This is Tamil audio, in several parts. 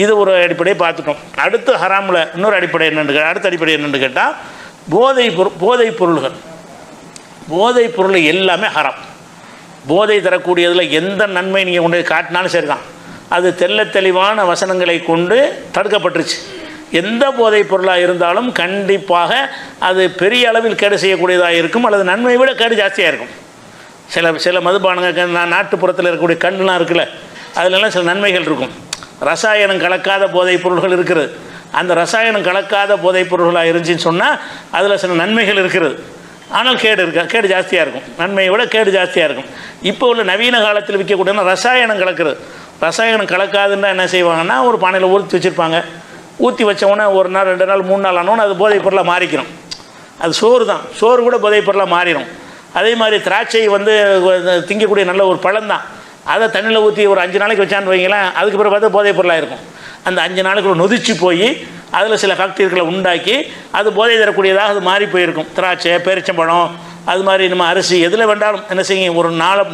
இது ஒரு அடிப்படையை பார்த்துட்டோம். அடுத்து ஹராமில் இன்னொரு அடிப்படை அடுத்த அடிப்படை என்னென்னு கேட்டால் போதைப் பொருள் எல்லாமே ஹராம். போதை தரக்கூடியதில் எந்த நன்மை நீங்கள் கொண்டு காட்டினாலும் சரி தான், அது தெளிவான வசனங்களை கொண்டு தடுக்கப்பட்டுருச்சு. எந்த போதைப் பொருளாக இருந்தாலும் கண்டிப்பாக அது பெரிய அளவில் கேடு செய்யக்கூடியதாக இருக்கும், அல்லது நன்மை விட கேடு ஜாஸ்தியாக இருக்கும். சில மதுபானங்கள் நாட்டுப்புறத்தில் இருக்கக்கூடிய கண்ணுலாம் இருக்குல்ல, அதிலெல்லாம் சில நன்மைகள் இருக்கும். ரசாயனம் கலக்காத போதைப் பொருள்கள் இருக்கிறது. அந்த ரசாயனம் கலக்காத போதைப் பொருள்களாக இருந்துச்சின்னு சொன்னால் அதில் சில நன்மைகள் இருக்கிறது, ஆனால் கேடு ஜாஸ்தியாக இருக்கும். நன்மையை விட கேடு ஜாஸ்தியாக இருக்கும். இப்போ உள்ள நவீன காலத்தில் விற்கக்கூடியனா ரசாயனம் கலக்கிறது. ரசாயனம் கலக்காதுன்னா என்ன செய்வாங்கன்னா, ஒரு பானையில் ஊற்றி வச்சுருப்பாங்க. ஊற்றி வச்சவொன்னே 1 நாள் 2 நாள் 3 நாள் ஆனோன்னு அது போதைப் பொருளாக மாறிக்கணும். அது சோறு தான், சோறு கூட போதைப் பொருளாக மாறிடும். அதே மாதிரி திராட்சை திங்கக்கூடிய நல்ல ஒரு பழம் தான், அதை தண்ணியில் ஊற்றி ஒரு 5 நாளைக்கு வச்சான்னு வைங்களேன், அதுக்கு பிறகு பார்த்தா போதைப் பொருளாக இருக்கும். அந்த 5 நாளைக்குள்ள நொதிச்சு போய் அதில் சில பாக்டீரியாக்களை உண்டாக்கி அது போதை தரக்கூடியதாக அது மாறி போயிருக்கும். திராட்சை, பேரிச்சம்பழம், அது மாதிரி நம்ம அரிசி எதில் வேண்டாலும் என்ன செய்யும், ஒரு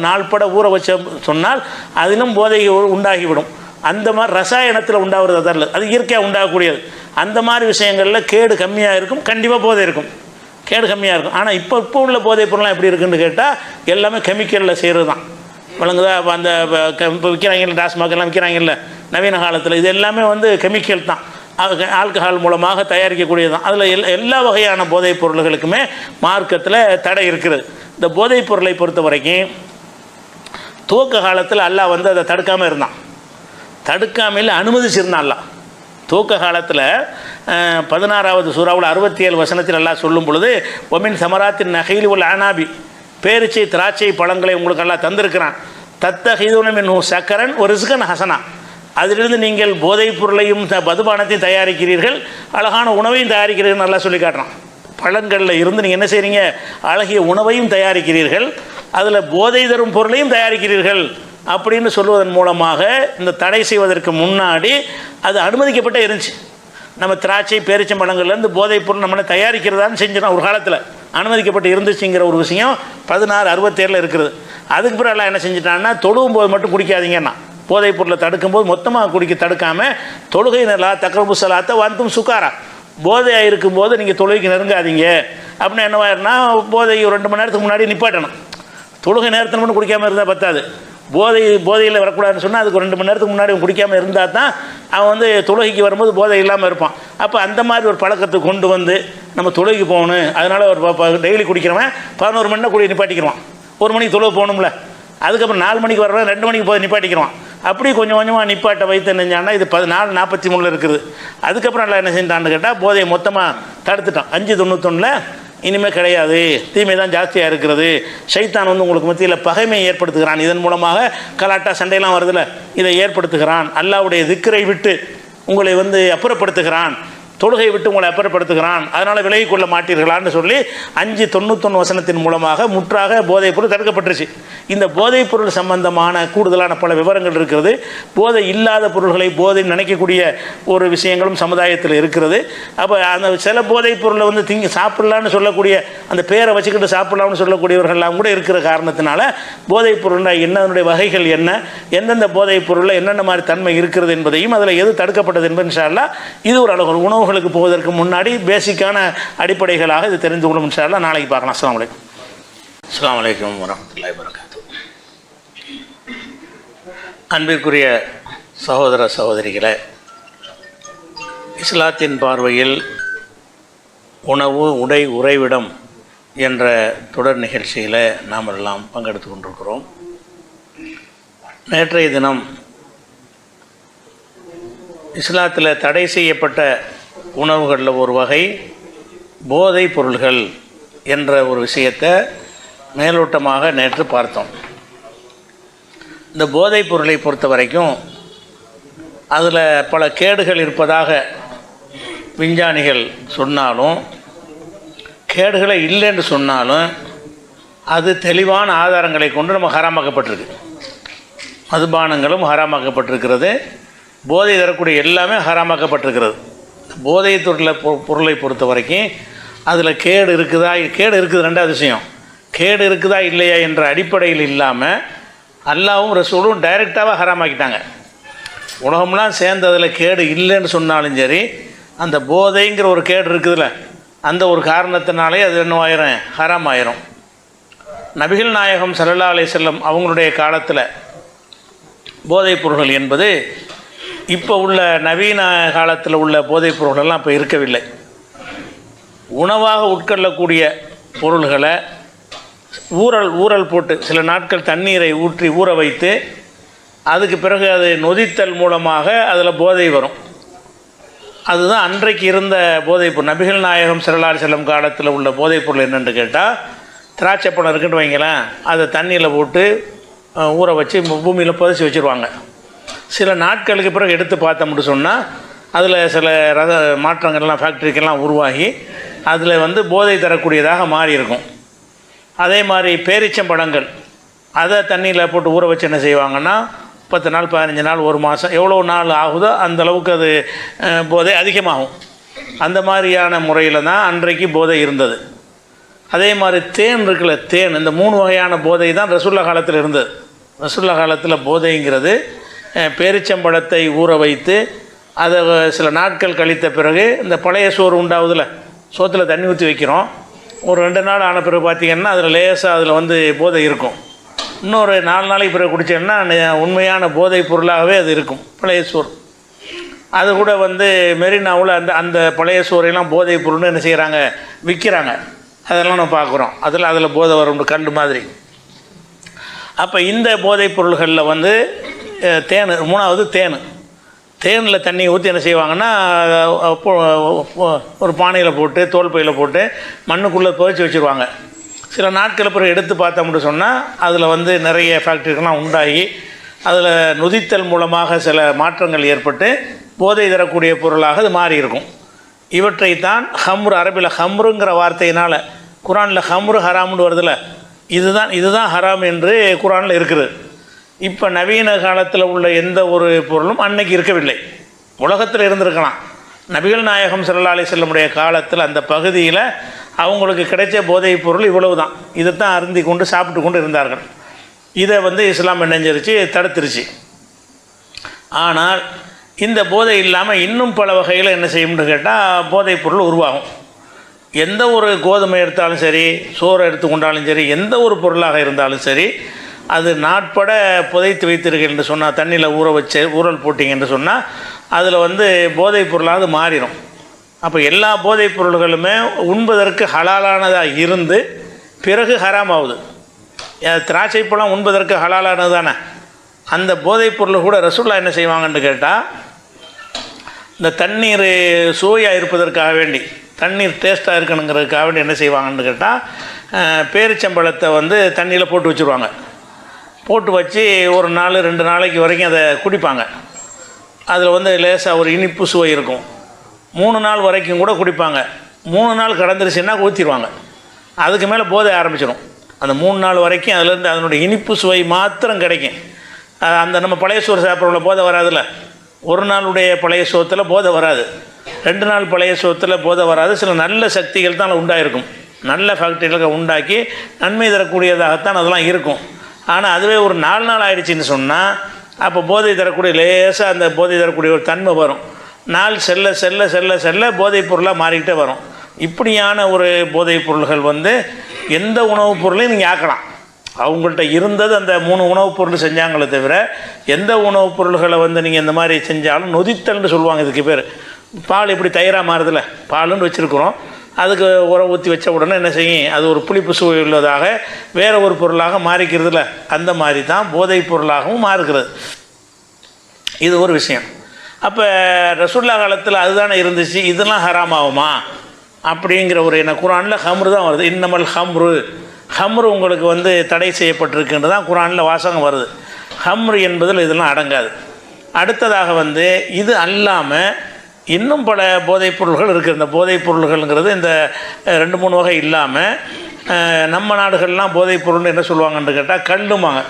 நாள்பட ஊற வச்ச சொன்னால் அதிலும் போதை உண்டாகிவிடும். அந்த மாதிரி ரசாயனத்தில் உண்டாகிறது அதல்ல, அது இயற்கையாக உண்டாகக்கூடியது. அந்த மாதிரி விஷயங்களில் கேடு கம்மியாக இருக்கும், கண்டிப்பாக போதை இருக்கும், கேடு கம்மியாக இருக்கும். ஆனால் இப்போ உள்ள போதைப் பொருள்லாம் எப்படி இருக்குன்னு கேட்டால் எல்லாமே கெமிக்கலில் செய்கிறது தான். வழங்குதா? அந்த இப்போ விற்கிறாங்கல்ல, டாஸ்மாகெல்லாம் விற்கிறாங்கல்ல நவீன காலத்தில், இது எல்லாமே கெமிக்கல் தான், ஆல்கஹால் மூலமாக தயாரிக்கக்கூடியது தான். அதில் எல்லா வகையான போதைப் பொருள்களுக்குமே மார்க்கத்தில் தடை இருக்கிறது. இந்த போதைப் பொருளை பொறுத்த வரைக்கும் துவக்க காலத்தில் அல்லாஹ் அதை தடுக்காமல் இருந்தான், தடுக்காமல் அனுமதிச்சிருந்தான் அல்லாஹ். துவக்க காலத்தில் 16வது சூறாவில் 67 வசனத்தில் அல்லாஹ் சொல்லும் பொழுது, ஒமின் சமராத்தின் நகையில் உள்ள ஆனாபி, பேரிச்சை திராட்சை பழங்களை உங்களுக்கு எல்லாம் தந்திருக்கிறான், தத்தஹிதுனமின் சக்கரன் ஒரு ரிஸ்கன் ஹசனா, அதிலிருந்து நீங்கள் போதைப் பொருளையும் மதுபானத்தையும் தயாரிக்கிறீர்கள், அழகான உணவையும் தயாரிக்கிறீர்கள் நல்லா சொல்லி காட்டுறான். பழங்களில் இருந்து நீங்கள் என்ன செய்கிறீங்க, அழகிய உணவையும் தயாரிக்கிறீர்கள், அதில் போதை தரும் பொருளையும் தயாரிக்கிறீர்கள் அப்படின்னு சொல்வதன் மூலமாக இந்த தடை செய்வதற்கு முன்னாடி அது அனுமதிக்கப்பட்டே இருந்துச்சு. நம்ம திராட்சை பேரிச்சம்பழங்கள்லேருந்து போதைப் பொருள் நம்மளை தயாரிக்கிறதான்னு செஞ்சிடும் ஒரு காலத்தில் அனுமதிக்கப்பட்டு இருந்துச்சுங்கிற ஒரு விஷயம் 1667 இருக்கிறது. அதுக்கு பிறகு எல்லாம் என்ன செஞ்சிட்டான்னா, தொழுவும் போது மட்டும் குடிக்காதீங்கன்னா, போதைப் பொருளை தடுக்கும்போது மொத்தமாக தடுக்காமல் தொழுகை நல்லா தக்ரபு சலாத்தை வந்தும் சுக்காரா, போதையாக இருக்கும்போது நீங்கள் தொழுகைக்கு நெருங்காதீங்க அப்படின்னு என்னவாயிருன்னா, போதை 2 மணி நேரத்துக்கு முன்னாடி நிப்பாட்டணும். தொழுகை நேரத்தில் மட்டும் குடிக்காமல் இருந்தால் பத்தாது, போதையில் வரக்கூடாதுன்னு சொன்னால் அதுக்கு 2 மணி நேரத்துக்கு முன்னாடி குடிக்காமல் இருந்தால் தான் அவன் தொழுகைக்கு வரும்போது போதை இல்லாமல் இருப்பான். அப்போ அந்த மாதிரி ஒரு பழக்கத்தை கொண்டு நம்ம தொழுகைக்கு போகணும். அதனால் ஒரு டெய்லி குடிக்கிறவன் 11 மணி நேரம் நிப்பாட்டிக்கிறான். 1 மணிக்கு தொழுகை போகணும்ல, அதுக்கப்புறம் 4 மணிக்கு வர்றவன் 2 மணிக்கு போய் நிப்பாட்டிக்கிறான். அப்படி கொஞ்சம் கொஞ்சமாக நிப்பாட்டை வைத்து என்னஞ்சான்னா இது 14:43 இருக்குது. அதுக்கப்புறம் எல்லாம் என்ன செஞ்சான்னு கேட்டால் போதையை மொத்தமாக தடுத்துட்டான். 5:91 இனிமேல் கிடையாது, தீமை தான் ஜாஸ்தியாக இருக்கிறது, ஷைத்தான் உங்களுக்கு மத்தியில் பகைமையை ஏற்படுத்துகிறான், இதன் மூலமாக கலாட்டா சண்டையெல்லாம் வருதில்ல, இதை ஏற்படுத்துகிறான், அல்லாஹ்வுடைய திக்ரை விட்டு உங்களை அப்புறப்படுத்துகிறான், தொழுகை விட்டு உங்களை அப்புறப்படுத்துகிறான், அதனால் விலகி கொள்ள மாட்டீர்களான்னு சொல்லி 5:91 வசனத்தின் மூலமாக முற்றாக போதைப் பொருள் தடுக்கப்பட்டுருச்சு. இந்த போதைப் பொருள் சம்பந்தமான கூடுதலான பல விவரங்கள் இருக்கிறது. போதை இல்லாத பொருள்களை போதை நினைக்கக்கூடிய ஒரு விஷயங்களும் சமுதாயத்தில் இருக்கிறது. அப்போ அந்த சில போதைப் பொருளை சாப்பிடலான்னு சொல்லக்கூடிய அந்த பேரை வச்சுக்கிட்டு சாப்பிடலாம்னு சொல்லக்கூடியவர்கள்லாம் கூட இருக்கிற காரணத்தினால போதைப் பொருள் என்னதனுடைய வகைகள் என்ன, எந்தெந்த போதைப் பொருளில் என்னென்ன மாதிரி தன்மை இருக்கிறது என்பதையும் அதில் எது தடுக்கப்பட்டது என்பது இன்ஷா அல்லாஹ் இது ஒரு அளவு உணவுகளுக்கு போவதற்கு முன்னாடி பேசிக்கான அடிப்படைகளாக இது தெரிந்து கொள்ளும். இன்ஷா அல்லாஹ் நாளைக்கு பார்க்கலாம். அஸ்ஸலாமு அலைக்கும். அஸ்ஸலாமு அலைக்கும் வரஹ்மத்துல்லாஹி வபரகாத்துஹு. அன்பிற்குரிய சகோதர சகோதரிகளே, இஸ்லாத்தின் பார்வையில் உணவு, உடை, உறைவிடம் என்ற தொடர் நிகழ்ச்சியில் நாம் எல்லாம் பங்கெடுத்து கொண்டிருக்கிறோம். நேற்றைய தினம் இஸ்லாத்தில் தடை செய்யப்பட்ட உணவுகளில் ஒரு வகை போதைப் பொருள்கள் என்ற ஒரு விஷயத்தை மேலோட்டமாக நேற்று பார்த்தோம். இந்த போதைப் பொருளை பொறுத்த வரைக்கும் அதில் பல கேடுகள் இருப்பதாக விஞ்ஞானிகள் சொன்னாலும், கேடுகளை இல்லைன்னு சொன்னாலும் அது தெளிவான ஆதாரங்களை கொண்டு நம்ம ஹராமாக்கப்பட்டிருக்கு. மதுபானங்களும் ஹராமாக்கப்பட்டிருக்கிறது, போதை தரக்கூடிய எல்லாமே ஹராமாக்கப்பட்டிருக்கிறது. போதை பொருளை பொறுத்த வரைக்கும் அதில் கேடு இருக்குது. ரெண்டாவது விஷயம், கேடு இருக்குதா இல்லையா என்ற அடிப்படையில் இல்லாமல் அல்லாஹ்வும் ரசூலும் டைரெக்டாக ஹராமாக்கிட்டாங்க. உலகம்லாம் சேர்ந்து அதில் கேடு இல்லைன்னு சொன்னாலும் சரி, அந்த போதைங்கிற ஒரு கேடு இருக்குதுல்ல, அந்த ஒரு காரணத்தினாலே அது என்னவாயிரும், ஹராம் ஆயிரும். நபிகள் நாயகம் ஸல்லல்லாஹு அலைஹி வஸல்லம் அவங்களுடைய காலத்தில் போதைப் பொருள்கள் என்பது இப்போ உள்ள நவீன காலத்தில் உள்ள போதைப் பொருள்கள்லாம் இப்போ இருக்கவில்லை. உணவாக உட்கொள்ளக்கூடிய பொருள்களை ஊறல் போட்டு சில நாட்கள் தண்ணீரை ஊற்றி ஊற வைத்து அதுக்கு பிறகு அது நொதித்தல் மூலமாக அதில் போதை வரும். அதுதான் அன்றைக்கு இருந்த போதைப் பொருள். நபிகள் நாயகம் ஸல்லல்லாஹு அலைஹி வஸல்லம் காலத்தில் உள்ள போதைப் பொருள் என்னென்னு கேட்டால், திராட்சை பழம் இருக்குன்னு வைங்களேன், அதை தண்ணியில் போட்டு ஊற வச்சு பூமியில் புதைச்சி வச்சுருவாங்க. சில நாட்களுக்கு பிறகு எடுத்து பார்த்தோம்னு சொன்னால் அதில் சில மாற்றங்கள்லாம் ஃபேக்ட்ரிக்கெல்லாம் உருவாகி அதில் போதை தரக்கூடியதாக மாறி இருக்கும். அதே மாதிரி பேரிச்சம்பழங்கள் அதை தண்ணியில் போட்டு ஊற வச்சு என்ன செய்வாங்கன்னா 10 நாள் 15 நாள் 1 மாதம் எவ்வளோ நாள் ஆகுதோ அந்தளவுக்கு அது போதை அதிகமாகும். அந்த மாதிரியான முறையில் தான் அன்றைக்கு போதை இருந்தது. அதே மாதிரி தேன் இருக்குல்ல, தேன், இந்த 3 வகையான போதை தான் ரசூலுல்லாஹ் காலத்தில் இருந்தது. ரசூலுல்லாஹ் காலத்தில் போதைங்கிறது பேரிச்சம்பழத்தை ஊற வைத்து அதை சில நாட்கள் கழித்த பிறகு இந்த பழைய சோறு உண்டாகுதில்ல, சோத்தில் தண்ணி ஊற்றி வைக்கிறோம், ஒரு 2 நாள் ஆன பிறகு பார்த்திங்கன்னா அதில் லேசாக அதில் போதை இருக்கும். இன்னொரு 4 நாளைக்கு பிறகு குடித்தோம்னா உண்மையான போதைப் பொருளாகவே அது இருக்கும், பழைய சோறு. அது கூட மெரினாவில் அந்த பழைய சோறையெல்லாம் போதைப் பொருள்னு என்ன செய்கிறாங்க, விற்கிறாங்க. அதெல்லாம் நம்ம பார்க்குறோம். அதில் போதை வரும், கண்டு மாதிரி. அப்போ இந்த போதைப் பொருள்களில் தேன், 3வது தேனில் தண்ணி ஊற்றி என்ன செய்வாங்கன்னா ஒரு பானையில் போட்டு தோல் பையில் போட்டு மண்ணுக்குள்ளே புதைச்சி வச்சுருவாங்க. சில நாட்கள் பிறகு எடுத்து பார்த்தோம்னு சொன்னால் அதில் நிறைய ஃபேக்ட்ரிகள்லாம் உண்டாகி அதில் நொதித்தல் மூலமாக சில மாற்றங்கள் ஏற்பட்டு போதை தரக்கூடிய பொருளாக அது மாறி இருக்கும். இவற்றைத்தான் ஹம்ரு, அரபியில் ஹம்ருங்கிற வார்த்தையினால் குரானில் ஹம்ரு ஹராம்னு வருதில்ல, இதுதான் ஹராம் என்று குரானில் இருக்குது. இப்போ நவீன காலத்தில் உள்ள எந்த ஒரு பொருளும் அன்னைக்கு இருக்கவில்லை. உலகத்தில் இருந்திருக்கலாம். நபிகள் நாயகம் ஸல்லல்லாஹு அலைஹி வஸல்லமுடைய காலத்தில் அந்த பகுதியில் அவங்களுக்கு கிடைச்ச போதைப் பொருள் இவ்வளவு தான். இதைத்தான் அருந்தி கொண்டு சாப்பிட்டு கொண்டு இருந்தார்கள். இதை இஸ்லாம் நினைஞ்சிருச்சு, தடுத்துருச்சு. ஆனால் இந்த போதை இல்லாமல் இன்னும் பல வகையில் என்ன செய்யும்னு கேட்டால் போதைப் பொருள் உருவாகும். எந்த ஒரு கோதுமை எடுத்தாலும் சரி, சோறு எடுத்துக்கொண்டாலும் சரி, எந்த ஒரு பொருளாக இருந்தாலும் சரி, அது நாட்பட புதைத்து வைத்திருக்கீங்க என்று சொன்னால், தண்ணியில் ஊற வச்சு ஊறல் போட்டிங்க என்று சொன்னால் அதில் போதைப் பொருளாக மாறிடும். அப்போ எல்லா போதைப் பொருள்களுமே உண்பதற்கு ஹலாலானதாக இருந்து பிறகு ஹராம் ஆகுது. திராட்சை பழம் உண்பதற்கு ஹலாலானது தானே. அந்த போதைப் பொருள் கூட ரசூலுல்லாஹ் என்ன செய்வாங்கன்னு கேட்டால், இந்த தண்ணீர் சுவையாக இருப்பதற்காக வேண்டி, தண்ணீர் டேஸ்ட்டாக இருக்கணுங்கிறதுக்காக வேண்டி என்ன செய்வாங்கன்னு கேட்டால், பேரிச்சம்பழத்தை தண்ணியில் போட்டு வச்சுருவாங்க. போட்டு வச்சு ஒரு நாள் 2 நாளைக்கு வரைக்கும் அதை குடிப்பாங்க. அதில் லேசாக ஒரு இனிப்பு சுவை இருக்கும். 3 நாள் வரைக்கும் கூட குடிப்பாங்க. 3 நாள் கடந்துருச்சுன்னா ஊற்றிடுவாங்க. அதுக்கு மேலே போதை ஆரம்பிச்சிடும். அந்த 3 நாள் வரைக்கும் அதுலேருந்து அதனுடைய இனிப்பு சுவை மாத்திரம் கிடைக்கும். அந்த நம்ம பழைய சோறு சாப்பிட்றவங்கள போதை வராதுல்ல, 1 நாளுடைய பழைய சோத்தில் போதை வராது, 2 நாள் பழைய சோத்தில் போதை வராது. சில நல்ல சக்திகள் தான் உண்டாயிருக்கும். நல்ல ஃபேக்டரிகளை உண்டாக்கி நன்மை தரக்கூடியதாகத்தான் அதெல்லாம் இருக்கும். ஆனால் அதுவே ஒரு 4 நாள் ஆயிடுச்சின்னு சொன்னால் அப்போ போதை தரக்கூடிய லேசாக அந்த போதை தரக்கூடிய ஒரு தன்மை வரும். நாள் செல்ல செல்ல செல்ல செல்ல போதைப் பொருளாக மாறிக்கிட்டே வரும். இப்படியான ஒரு போதைப் பொருள்கள் எந்த உணவுப் பொருளையும் நீங்கள் ஆக்கலாம். அவங்கள்ட்ட இருந்தது அந்த 3 உணவுப் பொருள் செஞ்சாங்களே தவிர, எந்த உணவுப் பொருள்களை நீங்கள் இந்த மாதிரி செஞ்சாலும் நொதித்தல்னு சொல்லுவாங்க. இதுக்கு பேர் பால் எப்படி தயிராக மாறுதில்ல, பாலுன்னு வச்சுருக்குறோம், அதுக்கு உரம் ஊற்றி வச்ச உடனே என்ன செய்யும், அது ஒரு புளிப்பு சுவை உள்ளதாக வேறு ஒரு பொருளாக மாறிக்கிறதுல, அந்த மாதிரி தான் போதைப் பொருளாகவும் மாறுகிறது. இது ஒரு விஷயம். அப்போ ரசூலுல்லாஹ் காலத்தில் அதுதானே இருந்துச்சு, இதெல்லாம் ஹராம் ஆகுமா அப்படிங்கிற ஒரு குரானில் ஹம்ரு தான் வருது. இன்னமல் ஹம்ரு உங்களுக்கு தடை செய்யப்பட்டிருக்குன்றது தான் குரானில் வாசகம் வருது. ஹம்ரு என்பதில் இதெல்லாம் அடங்காது. அடுத்ததாக இது அல்லாமல் இன்னும் பல போதைப் பொருள்கள் இருக்குது. இந்த போதைப் பொருள்கள்ங்கிறது இந்த 2-3 வகை இல்லாமல் நம்ம நாடுகள்லாம் போதைப் பொருள்னு என்ன சொல்லுவாங்கன்னு கேட்டால் கல்லுமாங்க.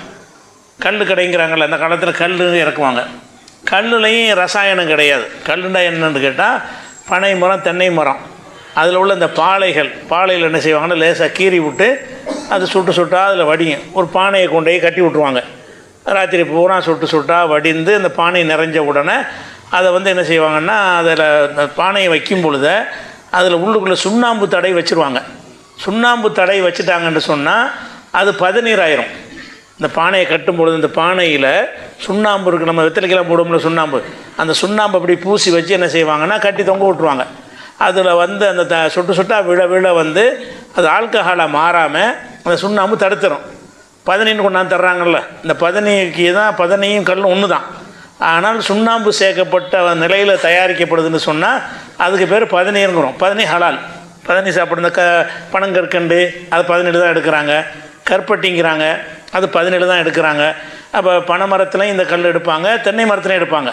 கல் கடைங்கிறாங்கள்ல, அந்த காலத்தில் கல் இறக்குவாங்க. கல்லுலேயும் ரசாயனம் கிடையாது. கல்லுண்டா என்னன்னு கேட்டால் பனை மரம், தென்னை மரம், அதில் உள்ள இந்த பாலையில் என்ன செய்வாங்கன்னா லேசாக கீறி விட்டு அது சுட்டால் அதில் வடியும். ஒரு பானையை கொண்டு போய் கட்டி விட்ருவாங்க. ராத்திரி பூரா சுட்டாக வடிந்து அந்த பானை நிறைஞ்ச உடனே அதை வந்து என்ன செய்வாங்கன்னா, அதில் பானையை வைக்கும் பொழுது அதில் உள்ளுக்குள்ளே சுண்ணாம்பு தடை வச்சுருவாங்க. சுண்ணாம்பு தடை வச்சுட்டாங்கன்னு சொன்னால் அது பதநீர் ஆயிரும். இந்த பானையை கட்டும் பொழுது இந்த பானையில் சுண்ணாம்பு இருக்குது, நம்ம வெத்தலைக்கெல்லாம் போடும்போது சுண்ணாம்பு, அந்த சுண்ணாம்பு அப்படி பூசி வச்சு என்ன செய்வாங்கன்னா கட்டி தொங்க விட்ருவாங்க. அதில் வந்து அந்த சுட்டாக விழ வந்து அது ஆல்கஹாலாக மாறாமல் அந்த சுண்ணாம்பு தடுத்துரும். பதனின்னு கொண்டாந்து தர்றாங்கல்ல, இந்த பதனிக்கு தான் பதனியும் கல்லும் ஒன்று தான். ஆனால் சுண்ணாம்பு சேர்க்கப்பட்ட நிலையில் தயாரிக்கப்படுதுன்னு சொன்னால் அதுக்கு பேர் பதநீருங்கிறோம். பதனி ஹலால். பதனி சாப்பிட்ற இந்த பனங்கற்கண்டு அது 17 தான் எடுக்கிறாங்க. கற்பட்டிங்கிறாங்க அது 17 தான் எடுக்கிறாங்க. அப்போ பனை மரத்துலையும் இந்த கல் எடுப்பாங்க, தென்னை மரத்துலையும் எடுப்பாங்க.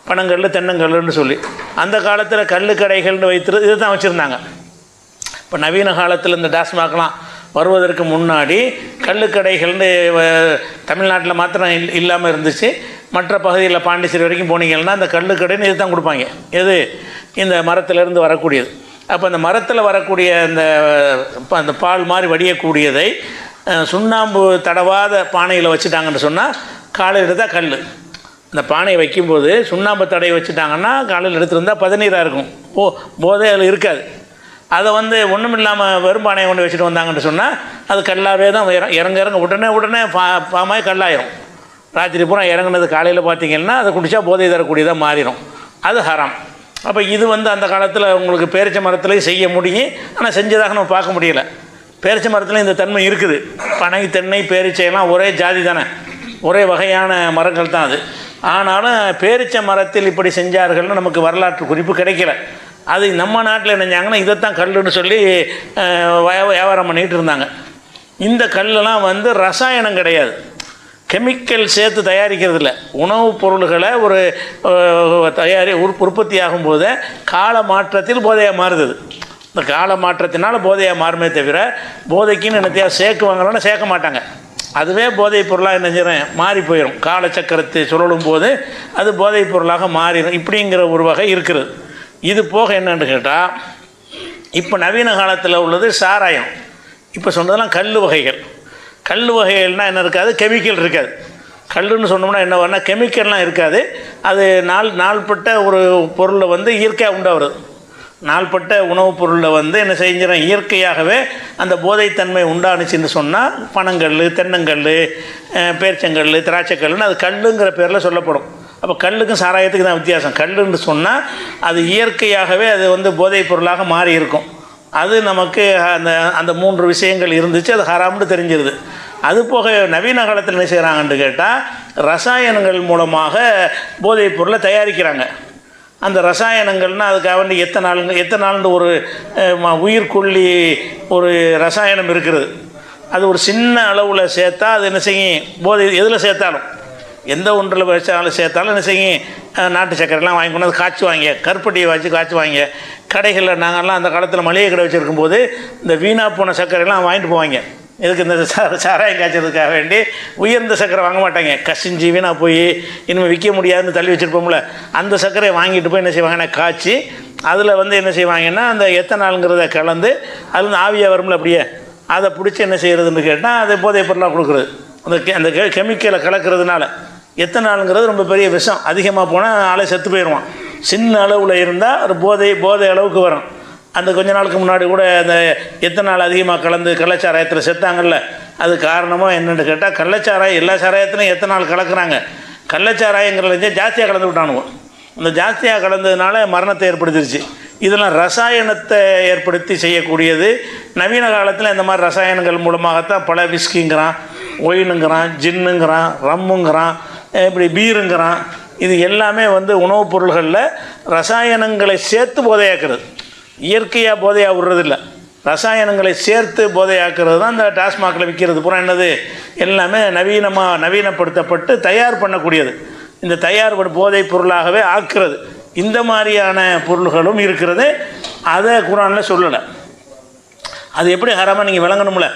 பனங்கல் தென்னங்கல்லுன்னு சொல்லி அந்த காலத்தில் கல் கடைகள்னு வைத்து இது தான் வச்சுருந்தாங்க. இப்போ நவீன காலத்தில் இந்த டாஸ்மாக்லாம் வருவதற்கு முன்னாடி கல்லுக்கடைகள்னு தமிழ்நாட்டில் மாத்திரம் இல்லாமல் இருந்துச்சு. மற்ற பகுதியில் பாண்டிச்சேரி வரைக்கும் போனீங்கன்னா அந்த கல்லுக்கடைன்னு இது தான் கொடுப்பாங்க. எது? இந்த மரத்திலேருந்து வரக்கூடியது. அப்போ அந்த மரத்தில் வரக்கூடிய அந்த பால் மாதிரி வடியக்கூடியதை சுண்ணாம்பு தடவாத பானையில் வச்சுட்டாங்கன்னு சொன்னால் காலையில் தான் கல். இந்த பானையை வைக்கும்போது சுண்ணாம்பு தடையை வச்சுட்டாங்கன்னா காலையில் எடுத்துருந்தால் பதநீராக இருக்கும். போதே அதில் இருக்காது. அதை வந்து ஒன்றும் இல்லாமல் வெறும் பானையை கொண்டு வச்சுட்டு வந்தாங்கன்னு சொன்னால் அது கல்லாகவே தான் இறங்க உடனே பாமாய் கல்லாயிரும். ராத்திரி பூரா இறங்குனது காலையில் பார்த்திங்கன்னா அதை குடித்தா போதை தரக்கூடியதாக மாறிடும். அது ஹராம். அப்போ இது வந்து அந்த காலத்தில் உங்களுக்கு பேரிச்ச மரத்துலேயும் செய்ய முடியும், ஆனால் செஞ்சதாக நம்ம பார்க்க முடியலை. பேரிச்ச மரத்துலேயும் இந்த தன்மை இருக்குது. பனை தென்னை பேரிச்சையெல்லாம் ஒரே ஜாதி தானே, ஒரே வகையான மரங்கள் தான் அது. ஆனாலும் பேரிச்ச மரத்தில் இப்படி செஞ்சார்கள்னு நமக்கு வரலாற்று குறிப்பு கிடைக்கல. அது நம்ம நாட்டில் நினைஞ்சாங்கன்னா இதைத்தான் கல்லுன்னு சொல்லி வியாபாரம் பண்ணிகிட்டு இருந்தாங்க. இந்த கல்லெலாம் வந்து ரசாயனம் கிடையாது, கெமிக்கல் சேர்த்து தயாரிக்கிறது இல்லை. உணவுப் பொருள்களை ஒரு உற்பத்தி ஆகும்போது கால மாற்றத்தில் போதையாக மாறுது. இந்த கால மாற்றத்தினால் போதையாக மாறுமே தவிர போதைக்குன்னு என்னத்தையாக சேர்க்குவாங்கன்னா சேர்க்க மாட்டாங்க. அதுவே போதைப் பொருளாக என்ன மாறி போயிடும். காலச்சக்கரத்தை சுழலும் போது அது போதைப் பொருளாக மாறிடும். இப்படிங்கிற ஒரு வகை இருக்கிறது. இது போக என்னென்னு கேட்டால் இப்போ நவீன காலத்தில் உள்ளது சாராயம். இப்போ சொன்னதெல்லாம் கல் வகைகள். கல் வகைகள்னால் என்ன இருக்காது? கெமிக்கல் இருக்காது. கல்லுன்னு சொன்னோம்னா என்ன வரனா கெமிக்கல்லாம் இருக்காது. அது நாள்பட்ட ஒரு பொருளை வந்து இயற்கையாக உண்டாகிறது. நாள்பட்ட உணவுப் பொருளில் வந்து என்ன செஞ்சிடும், இயற்கையாகவே அந்த போதைத்தன்மை உண்டானுச்சின்னு சொன்னால் பனங்கல் தென்னங்கல் பேரிச்சங்கல் திராட்சைக்கல்னு அது கல்லுங்கிற பேரில் சொல்லப்படும். அப்போ கல்லுக்கும் சாராயத்துக்கு தான் வித்தியாசம். கல்லுன்னு சொன்னால் அது இயற்கையாகவே அது வந்து போதைப் பொருளாக மாறி இருக்கும். அது நமக்கு அந்த 3 விஷயங்கள் இருந்துச்சு, அது ஹராம்னு தெரிஞ்சிருது. அது போக நவீன காலத்தில் என்ன செய்கிறாங்கன்னு கேட்டால் ரசாயனங்கள் மூலமாக போதைப் பொருளை தயாரிக்கிறாங்க. அந்த ரசாயனங்கள்னால் அதுக்காக வேண்டி எத்தனால்னு ஒரு உயிர்கொல்லி ஒரு ரசாயனம் இருக்கிறது. அது ஒரு சின்ன அளவில் சேர்த்தா அது என்ன செய்யும், போதை எதில் சேர்த்தாலும் எந்த ஒன்றில் வச்சாலும் சேர்த்தாலும் என்ன செய்யும், நாட்டு சக்கரைலாம் வாங்கி கொண்டு வந்து காய்ச்சுவாங்க, கருப்பட்டியை வச்சு காய்ச்சுவாங்க. கடைகளில் நாங்கள்லாம் அந்த காலத்தில் மளிகை கடை வச்சுருக்கும்போது இந்த வீணாக போன சர்க்கரைலாம் வாங்கிட்டு போவாங்க. இதுக்கு இந்த சாராயம் காய்ச்சதுக்காக வேண்டி உயர்ந்த சர்க்கரை வாங்க மாட்டாங்க. கசிஞ்சு வீணாக போய் இனிமேல் விற்க முடியாதுன்னு தள்ளி வச்சுருப்போம்ல, அந்த சர்க்கரையை வாங்கிட்டு போய் என்ன செய்வாங்கன்னா காய்ச்சி அதில் வந்து என்ன செய்வாங்கன்னா அந்த எத்தனாலுங்கிறத கலந்து அதில் ஆவியாக வரும்ல அப்படியே அதை பிடிச்சி என்ன செய்கிறதுன்னு கேட்டால் அது போதைப் பொருளாக கொடுக்குறது. அந்த கெமிக்கலை கலக்கிறதுனால எத்தனாலுங்கிறது ரொம்ப பெரிய விஷம். அதிகமாக போனால் ஆளை செத்து போயிடுவான். சின்ன அளவில் இருந்தால் ஒரு போதை அளவுக்கு வரும். அந்த கொஞ்ச நாளுக்கு முன்னாடி கூட அந்த எத்தனால் அதிகமாக கலந்து கள்ளச்சாராயத்தில் செத்தாங்கல்ல, அது காரணமாக என்னென்னு கேட்டால் கள்ளச்சாராயம் எல்லா சாராயத்திலும் எத்தனால் கலக்கிறாங்க. கள்ளச்சாராயங்கிறத ஜாஸ்தியாக கலந்து விட்டானுவோம். அந்த ஜாஸ்தியாக கலந்ததுனால மரணத்தை ஏற்படுத்திருச்சு. இதெல்லாம் ரசாயனத்தை ஏற்படுத்தி செய்யக்கூடியது. நவீன காலத்தில் இந்த மாதிரி ரசாயனங்கள் மூலமாகத்தான் பல விஸ்கிங்கிறான், ஒயினுங்கிறான், ஜின்னுங்கிறான், ரம்முங்கிறான், இப்படி பீருங்கிறான். இது எல்லாமே வந்து உணவுப் பொருள்களில் ரசாயனங்களை சேர்த்து போதையாக்குறது. இயற்கையாக போதையாக விடுறதில்ல, ரசாயனங்களை சேர்த்து போதையாக்குறது தான் இந்த டாஸ்மாகில் விற்கிறது. பூரா என்னது எல்லாமே நவீனப்படுத்தப்பட்டு தயார் பண்ணக்கூடியது. இந்த தயார் போதைப் பொருளாகவே ஆக்குறது. இந்த மாதிரியான பொருள்களும் இருக்கிறது. அதை குரானில் சொல்லலை. அது எப்படி ஹராமாக நீங்கள் விளங்கணும்ல.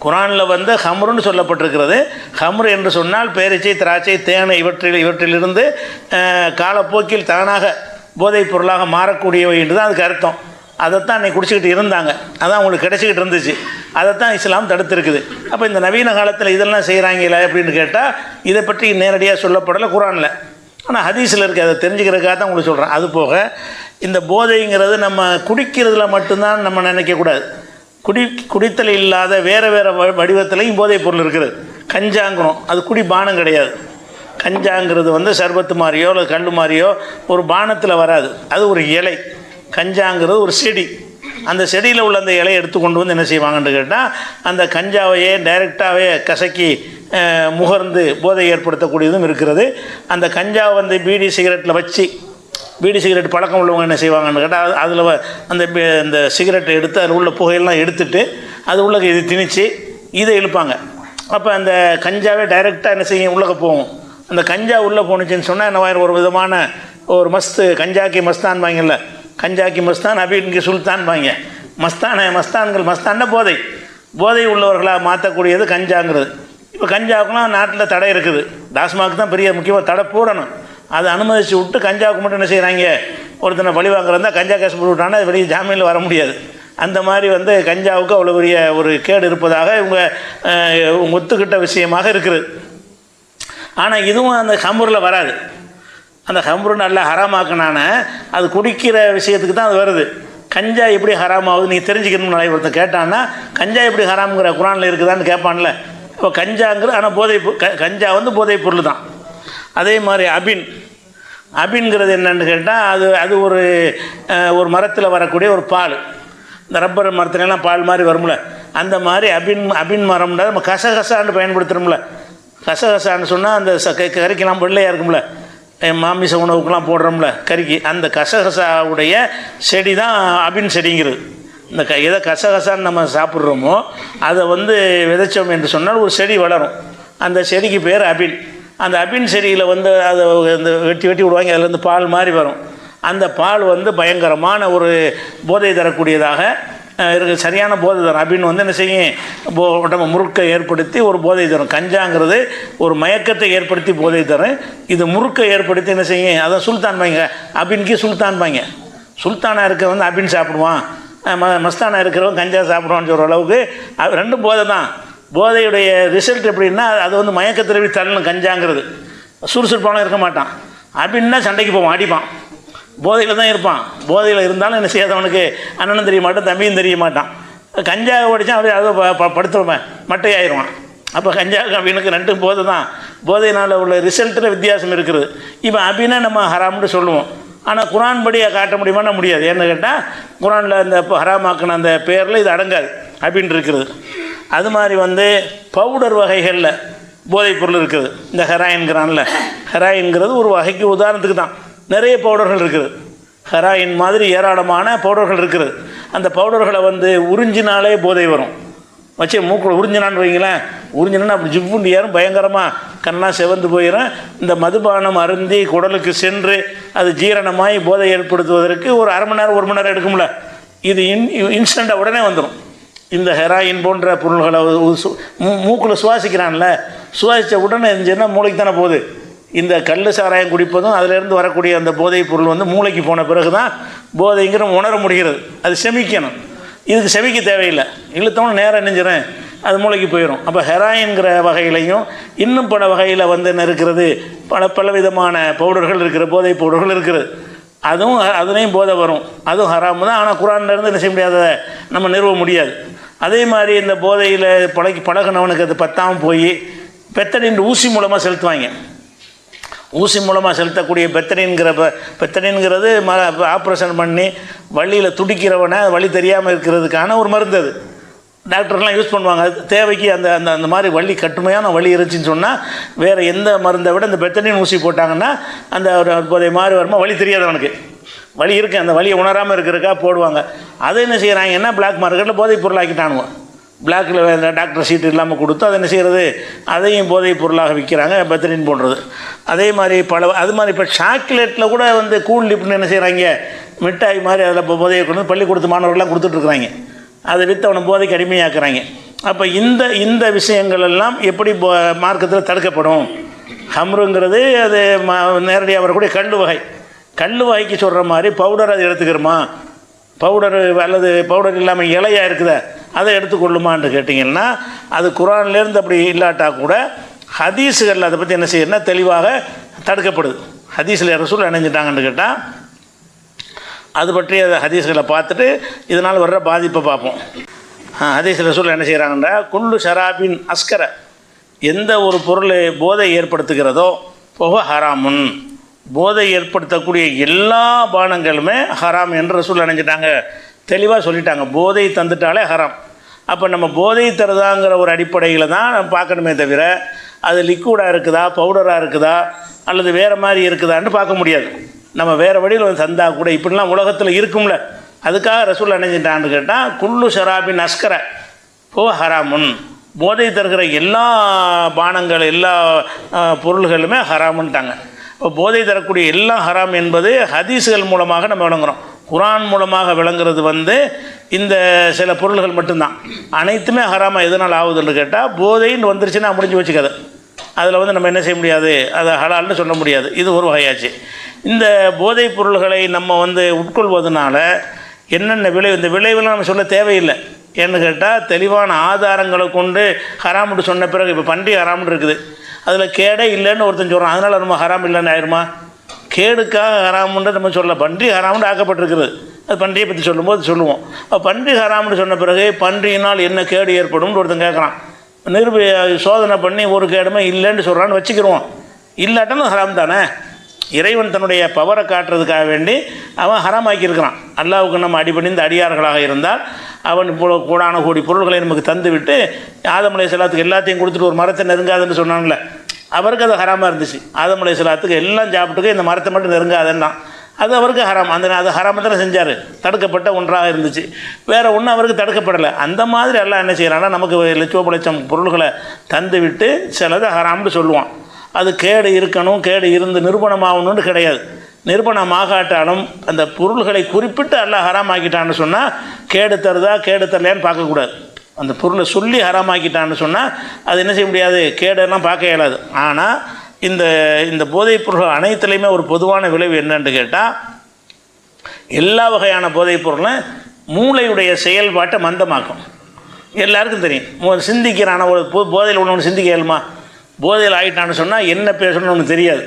குரானில் வந்து ஹம்ருன்னு சொல்லப்பட்டிருக்கிறது. ஹம்ரு என்று சொன்னால் பேரிச்சை திராட்சை தேனை இவற்றிலிருந்து காலப்போக்கில் தானாக போதைப் பொருளாக மாறக்கூடியவை என்று தான் அதுக்கு அர்த்தம். அதைத்தான் அன்றைக்கி குடிச்சிக்கிட்டு இருந்தாங்க. அதான் அவங்களுக்கு கிடச்சிக்கிட்டு இருந்துச்சு. அதைத்தான் இஸ்லாம் தடுத்திருக்குது. அப்போ இந்த நவீன காலத்தில் இதெல்லாம் செய்கிறாங்களா அப்படின்னு கேட்டால் இதை பற்றி நேரடியாக சொல்லப்படலை குர்ஆனில். ஆனால் ஹதீஸில் இருக்குது. அதை தெரிஞ்சுக்கிறதுக்காக தான் உங்களுக்கு சொல்கிறேன். அது போக இந்த போதைங்கிறது நம்ம குடிக்கிறதுல மட்டும்தான் நம்ம நினைக்கக்கூடாது. குடித்தல் இல்லாத வேறு வடிவத்திலையும் போதைப் பொருள் இருக்குது. கஞ்சாங்கிறோம், அது பானம் கிடையாது. கஞ்சாங்கிறது சர்பத்து மாதிரியோ இல்லை கல் மாதிரியோ ஒரு பானத்தில் வராது. அது ஒரு இலை. கஞ்சாங்கிறது ஒரு செடி. அந்த செடியில் உள்ள அந்த இலையை எடுத்து கொண்டு என்ன செய்வாங்கன்னு கேட்டால் அந்த கஞ்சாவையே டைரெக்டாகவே கசக்கி முகர்ந்து போதை ஏற்படுத்தக்கூடியதும் இருக்கிறது. அந்த கஞ்சாவை பீடி சிகரெட்டில் வச்சு, பீடி சிகரெட் பழக்கம் உள்ளவங்க என்ன செய்வாங்கன்னு கேட்டால் அதில் அந்த சிகரெட்டை எடுத்து அதில் உள்ள புகையெல்லாம் எடுத்துட்டு அது உள்ள இது திணிச்சு இதை இழுப்பாங்க. அப்போ அந்த கஞ்சாவே டைரெக்டாக என்ன செய்யும், உள்ளே போகும். அந்த கஞ்சா உள்ளே போணுச்சுன்னு சொன்னால் என்ன ஒரு விதமான ஒரு மஸ்து, கஞ்சாக்கி மஸ்தான் வாங்கல, கஞ்சாக்கி மஸ்தான் அபீன்கி சுல்தான் வாங்க. மஸ்தான்கள் மஸ்தான போதை உள்ளவர்களாக மாற்றக்கூடியது கஞ்சாங்கிறது. இப்போ கஞ்சாவுக்குலாம் நாட்டில் தடை இருக்குது. டாஸ்மாக் தான் பெரிய முக்கியமாக தடை போடணும். அதை அனுமதிச்சு விட்டு கஞ்சாவுக்கு மட்டும் என்ன செய்கிறாங்க, ஒருத்தனை பழி வாங்குறதா கஞ்சா கேஸ் போட்டு விட்டாங்கன்னா அது வெளியே ஜாமீனில் வர முடியாது. அந்த மாதிரி கஞ்சாவுக்கு அவ்வளோ பெரிய ஒரு கேடு இருப்பதாக இவங்க ஒத்துக்கிட்ட விஷயமாக இருக்குது. ஆனால் இதுவும் அந்த ஹம்ரில் வராது. அந்த ஹம்ரு நல்லா ஹராமாக்குனான அது குடிக்கிற விஷயத்துக்கு தான் அது வருது. கஞ்சா எப்படி ஹராமாகுது நீங்கள் தெரிஞ்சுக்கணும்னு நிறைய ஒருத்தர் கேட்டான்னா கஞ்சா எப்படி ஹராமுங்கிற குர்ஆனில் இருக்குதான்னு கேட்பான்ல. இப்போ கஞ்சாங்கிறது ஆனால் கஞ்சா போதைப் பொருள் தான். அதே மாதிரி அபின்கிறது என்னன்னு கேட்டால் அது ஒரு மரத்தில் வரக்கூடிய ஒரு பால். இந்த ரப்பர் மரத்துலலாம் பால் மாதிரி வரும்ல, அந்த மாதிரி அபின் மரம்னா நம்ம கசகசான்னு பயன்படுத்துகிறோம்ல. கசகசான்னு சொன்னால் அந்த கறிக்கெல்லாம் வெள்ளையாக இருக்கும்ல, மாமிச உணவுக்கெல்லாம் போடுறோம்ல கறிக்கு, அந்த கசகசாவுடைய செடி தான் அபின் செடிங்கிறது. இந்த எதை கசகசான்னு நம்ம சாப்பிட்றோமோ அதை விதைச்சோம் என்று சொன்னால் ஒரு செடி வளரும். அந்த செடிக்கு பேர் அபின். அந்த அபின் செடியில் அதை வெட்டி விடுவாங்க, அதுலேருந்து பால் மாதிரி வரும். அந்த பால் பயங்கரமான ஒரு போதை தரக்கூடியதாக இருக்குது. சரியான போதை தரும். அபின் என்ன செய்யும், உடம்பு முறுக்கை ஏற்படுத்தி ஒரு போதை தரும். கஞ்சாங்கிறது ஒரு மயக்கத்தை ஏற்படுத்தி போதை தரும். இது முறுக்கை ஏற்படுத்தி என்ன செய்யும், அதான் சுல்தான் பாங்க. அபின்க்கு சுல்தான் பாங்க. சுல்தானாக இருக்கிறவன் அபின் சாப்பிடுவான், மஸ்தானாக இருக்கிறவன் கஞ்சா சாப்பிடுவான்னு சொல்கிற அளவுக்கு ரெண்டும் போதை தான். போதையுடைய ரிசல்ட் எப்படின்னா அது மயக்கத்தில் தள்ளணும். கஞ்சாங்கிறது சுறுசுறுப்பான இருக்க மாட்டான். அபின்னா சண்டைக்கு போவான், அடிப்பான், போதையில் தான் இருப்பான். போதையில் இருந்தாலும் என்ன செய்யாதவனுக்கு அண்ணனும் தெரிய மாட்டான், தம்பியும் தெரிய மாட்டான். கஞ்சா ஓடிச்சான் அப்படியே அதை படுத்துருவேன், மட்டையாயிருவான். அப்போ கஞ்சாவுக்கு அபினுக்கு ரெண்டும் போதை தான். போதையினால் உள்ள ரிசல்ட்டில் வித்தியாசம் இருக்குது. இப்போ அபினை நம்ம ஹராம்னு சொல்லுவோம். ஆனால் குர்ஆன் படியை காட்ட முடியுமான்னா முடியாது. ஏன்னு கேட்டால் குர்ஆனில் அந்த ஹராமாக்குன அந்த பேரில் இது அடங்காது, அபின் இருக்கிறது. அது மாதிரி பவுடர் வகைகளில் போதைப் பொருள் இருக்குது. இந்த ஹெராயின்கிறான்ல, ஹெராயின்கிறது ஒரு வகைக்கு உதாரணத்துக்கு தான். நிறைய பவுடர்கள் இருக்குது. ஹெராயின் மாதிரி ஏராளமான பவுடர்கள் இருக்குது. அந்த பவுடர்களை உறிஞ்சினாலே போதை வரும். வச்சு மூக்கில் உறிஞ்சினான்னு வைங்களேன், உறிஞ்சினா அப்படி ஜிவ்வுண்டு ஏறும், பயங்கரமாக கண்ணெலாம் செவந்து போயிடும். இந்த மதுபானம் அருந்தி குடலுக்கு சென்று அது ஜீரணமாகி போதை ஏற்படுத்துவதற்கு ஒரு அரை மணி நேரம் 1 மணி நேரம் எடுக்கும்ல. இது இன்ஸ்டண்ட்டாக உடனே வந்துடும். இந்த ஹெராயின் போன்ற பொருள்களை மூக்கில் சுவாசிக்கிறான்ல, சுவாசித்த உடனே இருந்துச்சுன்னா மூளைக்கு தானே போகுது. இந்த கல் சாராயம் குடிப்பதும் அதிலேருந்து வரக்கூடிய அந்த போதைப் பொருள் மூளைக்கு போன பிறகு தான் போதைங்கிற உணர முடிகிறது. அது செமிக்கணும். இதுக்கு செமிக்க தேவையில்லை, இழுத்தவனும் நேரம் நெஞ்சிறேன் அது மூளைக்கு போயிடும். அப்போ ஹெராயின்கிற வகையிலையும் இன்னும் பல வகையில் என்ன இருக்கிறது, பல விதமான பவுடர்கள் இருக்கிற போதைப் பவுடர்கள் இருக்கிறது. அதுலேயும் போதை வரும், அதுவும் ஹராமு தான். ஆனால் குர்ஆன்லேருந்து என்ன செய்ய முடியாத நம்ம நிறுவ முடியாது. அதே மாதிரி இந்த போதையில் பழகினவனுக்கு அது பத்தாமல் போய் பெத்தடின் ஊசி மூலமாக செலுத்துவாங்க. ஊசி மூலமாக செலுத்தக்கூடிய பெத்தடின்கிறது ஆப்ரேஷன் பண்ணி வழியில் துடிக்கிறவனை வழி தெரியாமல் இருக்கிறதுக்கான ஒரு மருந்து. அது டாக்டர்லாம் யூஸ் பண்ணுவாங்க. அது தேவைக்கு அந்த அந்த அந்த மாதிரி வலி கட்டுமையான வலி இருந்துச்சின்னு சொன்னால் வேறு எந்த மருந்தை விட இந்த பெத்தடின் ஊசி போட்டாங்கன்னா அந்த போதை மாதிரி வருமா வலி தெரியாது. அவனுக்கு வலி இருக்குது, அந்த வலியை உணராமல் இருக்கிறதுக்காக போடுவாங்க. அதை என்ன செய்கிறாங்கன்னா பிளாக் மார்க்கெட்டில் போதைப் பொருளாக்கிட்டானுவோம். பிளாக்கில் டாக்டர் சீட்டு இல்லாமல் கொடுத்து அதை என்ன செய்கிறது, அதையும் போதைப் பொருளாக விற்கிறாங்க, பெத்தடின் போடுறது. அதே மாதிரி அது மாதிரி இப்போ சாக்லேட்டில் கூட கூல் லிப்னு என்ன செய்கிறாங்க, மிட்டாய் மாதிரி அதில் போதையை கொண்டு பள்ளிக்கூடத்து மாணவர்கள்லாம் கொடுத்துட்ருக்குறாங்க. அதை விற்று அவனை போதைக்கு அடிமையாக்குறாங்க. அப்போ இந்த விஷயங்கள் எல்லாம் எப்படி மார்க்கத்தில் தடுக்கப்படும்? ஹம்ருங்கிறது அது நேரடியாக வரக்கூடிய கல் வகைக்கு சொல்கிற மாதிரி பவுடர் அது எடுத்துக்கிறோமா, பவுடரு அல்லது பவுடர் இல்லாமல் இலையாக இருக்குதா அதை எடுத்துக்கொள்ளுமான்னு கேட்டிங்கன்னா அது குர்ஆன்லேருந்து அப்படி இல்லாட்டா கூட ஹதீஸுகளில் அதை பற்றி என்ன செய்யணும்னா தெளிவாக தடுக்கப்படுது. ஹதீஸில் ரசூல் இணைஞ்சிட்டாங்கன்னு கேட்டால் அது பற்றி அதை ஹதீஸ்களை பார்த்துட்டு இதனால் வர்ற பாதிப்பை பார்ப்போம். ஹதீஸ் ரசூல் என்ன செய்கிறாங்கன்னா குல்லு ஷராபின் அஸ்கர, எந்த ஒரு பொருள் போதை ஏற்படுத்துகிறதோ போக ஹராமுன், போதை ஏற்படுத்தக்கூடிய எல்லா பானங்களுமே ஹராம் என்று ரசூல் நினைஞ்சிட்டாங்க, தெளிவாக சொல்லிட்டாங்க. போதை தந்துட்டாலே ஹராம். அப்போ நம்ம போதை தருதாங்கிற ஒரு அடிப்படையில் தான் நம்ம பார்க்கணுமே தவிர அது லிக்விடாக இருக்குதா பவுடராக இருக்குதா அல்லது வேறு மாதிரி இருக்குதான்னு பார்க்க முடியாது. நம்ம வேறு வழியில் வந்து தந்தால் கூட இப்படிலாம் உலகத்தில் இருக்கும்ல, அதுக்காக ரசூல் நினைஞ்சிட்டான்னு கேட்டால் குல்லு ஷராபின் அஸ்கர போ ஹராமுன், போதை தருகிற எல்லா பானங்கள் எல்லா பொருள்களுமே ஹராமுன்ட்டாங்க. இப்போ போதை தரக்கூடிய எல்லாம் ஹராம் என்பது ஹதீஸுகள் மூலமாக நம்ம விளங்குறோம். குர்ஆன் மூலமாக விளங்குறது வந்து இந்த சில பொருள்கள் மட்டும்தான். அனைத்துமே ஹராமாக எதனால் ஆகுதுன்னு கேட்டால் போதைன்னு வந்துருச்சுன்னா முடிஞ்சு வச்சுக்காது. அதில் வந்து நம்ம என்ன செய்ய முடியாது, அதை ஹலால்னு சொல்ல முடியாது. இது ஒரு வகையாச்சு. இந்த போதைப் பொருள்களை நம்ம வந்து உட்கொள்வதனால என்னென்ன விளைவு, இந்த விளைவுலாம் நம்ம சொல்ல தேவையில்லை. ஏன்னு கேட்டால் தெளிவான ஆதாரங்களை கொண்டு ஹராம்னு சொன்ன பிறகு இப்போ பன்றி ஹராம்னு இருக்குது, அதில் கேடே இல்லைன்னு ஒருத்தன் சொல்கிறான், அதனால் நம்ம ஹராம் இல்லைன்னு ஆயிருமா? கேடுக்காக ஹராமுன்னு நம்ம சொல்ல, பன்றி ஹராம்னு ஆக்கப்பட்டிருக்குது. அது பன்றியை பற்றி சொல்லும்போது சொல்லுவோம். பன்றி ஹராம்னு சொன்ன பிறகு பன்றியினால் என்ன கேடு ஏற்படும்னு ஒருத்தன் கேட்குறான். சோதனை பண்ணி ஒரு கேடுமே இல்லைன்னு சொல்கிறான்னு வச்சுக்கிடுவோம். இல்லாட்டாலும் ஹராம் தானே. இறைவன் தன்னுடைய பவரை காட்டுறதுக்காக வேண்டி அவன் ஹராமாக்கியிருக்கிறான். அல்லாஹ்வுக்கு நம்ம அடிபணிந்த அடியார்களாக இருந்தால் அவன் இப்போ கூடான கோடி பொருள்களை நமக்கு தந்து விட்டு ஆதம் அலைஹிஸ்ஸலாத்துக்கு எல்லாத்தையும் கொடுத்துட்டு ஒரு மரத்தை நெருங்காதுன்னு சொன்னான்ல, அவருக்கு அது ஹராமாக இருந்துச்சு. ஆதம் அலைஹிஸ்ஸலாத்துக்கு எல்லாம் சாப்பிட்டுக்கு இந்த மரத்தை மட்டும் நெருங்காதுன்னா அது அவருக்கு ஹராம். அது ஹராமத்தில் செஞ்சார், தடுக்கப்பட்ட ஒன்றாக இருந்துச்சு. வேறு ஒன்றும் அவருக்கு தடுக்கப்படலை. அந்த மாதிரி எல்லாம் என்ன செய்கிறான்னா நமக்கு லட்சம் பொருள்களை தந்து விட்டு சிலதை ஹராம்னு சொல்லுவான். அது கேடு இருக்கணும், கேடு இருந்து நிரூபணமாகணும்னு கிடையாது. நிரூபணமாகாட்டாலும் அந்த பொருள்களை குறிப்பிட்டு அல்லாஹ் ஹராமாக்கிட்டான்னு சொன்னால் கேடு தருதா கேடு தரலையான்னு பார்க்கக்கூடாது. அந்த பொருளை சொல்லி ஹராமாக்கிட்டான்னு சொன்னால் அது என்ன செய்ய முடியாது, கேடெல்லாம் பார்க்க இயலாது. ஆனால் இந்த இந்த போதைப் பொருள்கள் அனைத்துலேயுமே ஒரு பொதுவான விளைவு என்னன்னு கேட்டால், எல்லா வகையான போதைப் பொருளும் மூளையுடைய செயல்பாட்டை மந்தமாக்கும். எல்லாருக்கும் தெரியும். சிந்திக்கிறான ஒரு போதையில் ஒன்று சிந்திக்க இயலுமா? போதையில் ஆகிட்டான்னு சொன்னால் என்ன பேசணும்னு அவனுக்கு தெரியாது,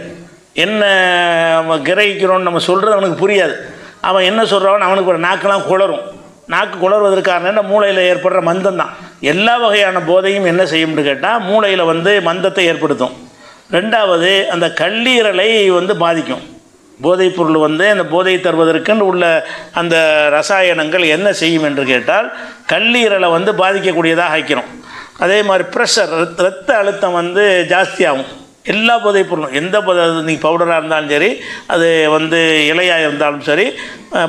என்ன கிரகிக்கிறோன்னு நம்ம சொல்கிறது அவனுக்கு புரியாது. அவன் என்ன சொல்கிறான்னு அவனுக்கு ஒரு நாக்கெல்லாம் குளரும். நாக்கு குளறுவதற்கு காரணம் என்ன? மூளையில் ஏற்படுற மந்தம் தான். எல்லா வகையான போதையும் என்ன செய்யும்னு கேட்டால் மூளையில் வந்து மந்தத்தை ஏற்படுத்தும். ரெண்டாவது, அந்த கல்லீரலை வந்து பாதிக்கும். போதைப் பொருள் வந்து அந்த போதை தருவதற்குன்னு உள்ள அந்த ரசாயனங்கள் என்ன செய்யும் என்று கேட்டால் கல்லீரலை வந்து பாதிக்கக்கூடியதாக ஆக்கிறோம். அதே மாதிரி ப்ரெஷர், ரத்த அழுத்தம் வந்து ஜாஸ்தியாகும். எல்லா போதைப் பொருளும், எந்த நீங்கள் பவுடராக இருந்தாலும் சரி, அது வந்து இலையாக இருந்தாலும் சரி,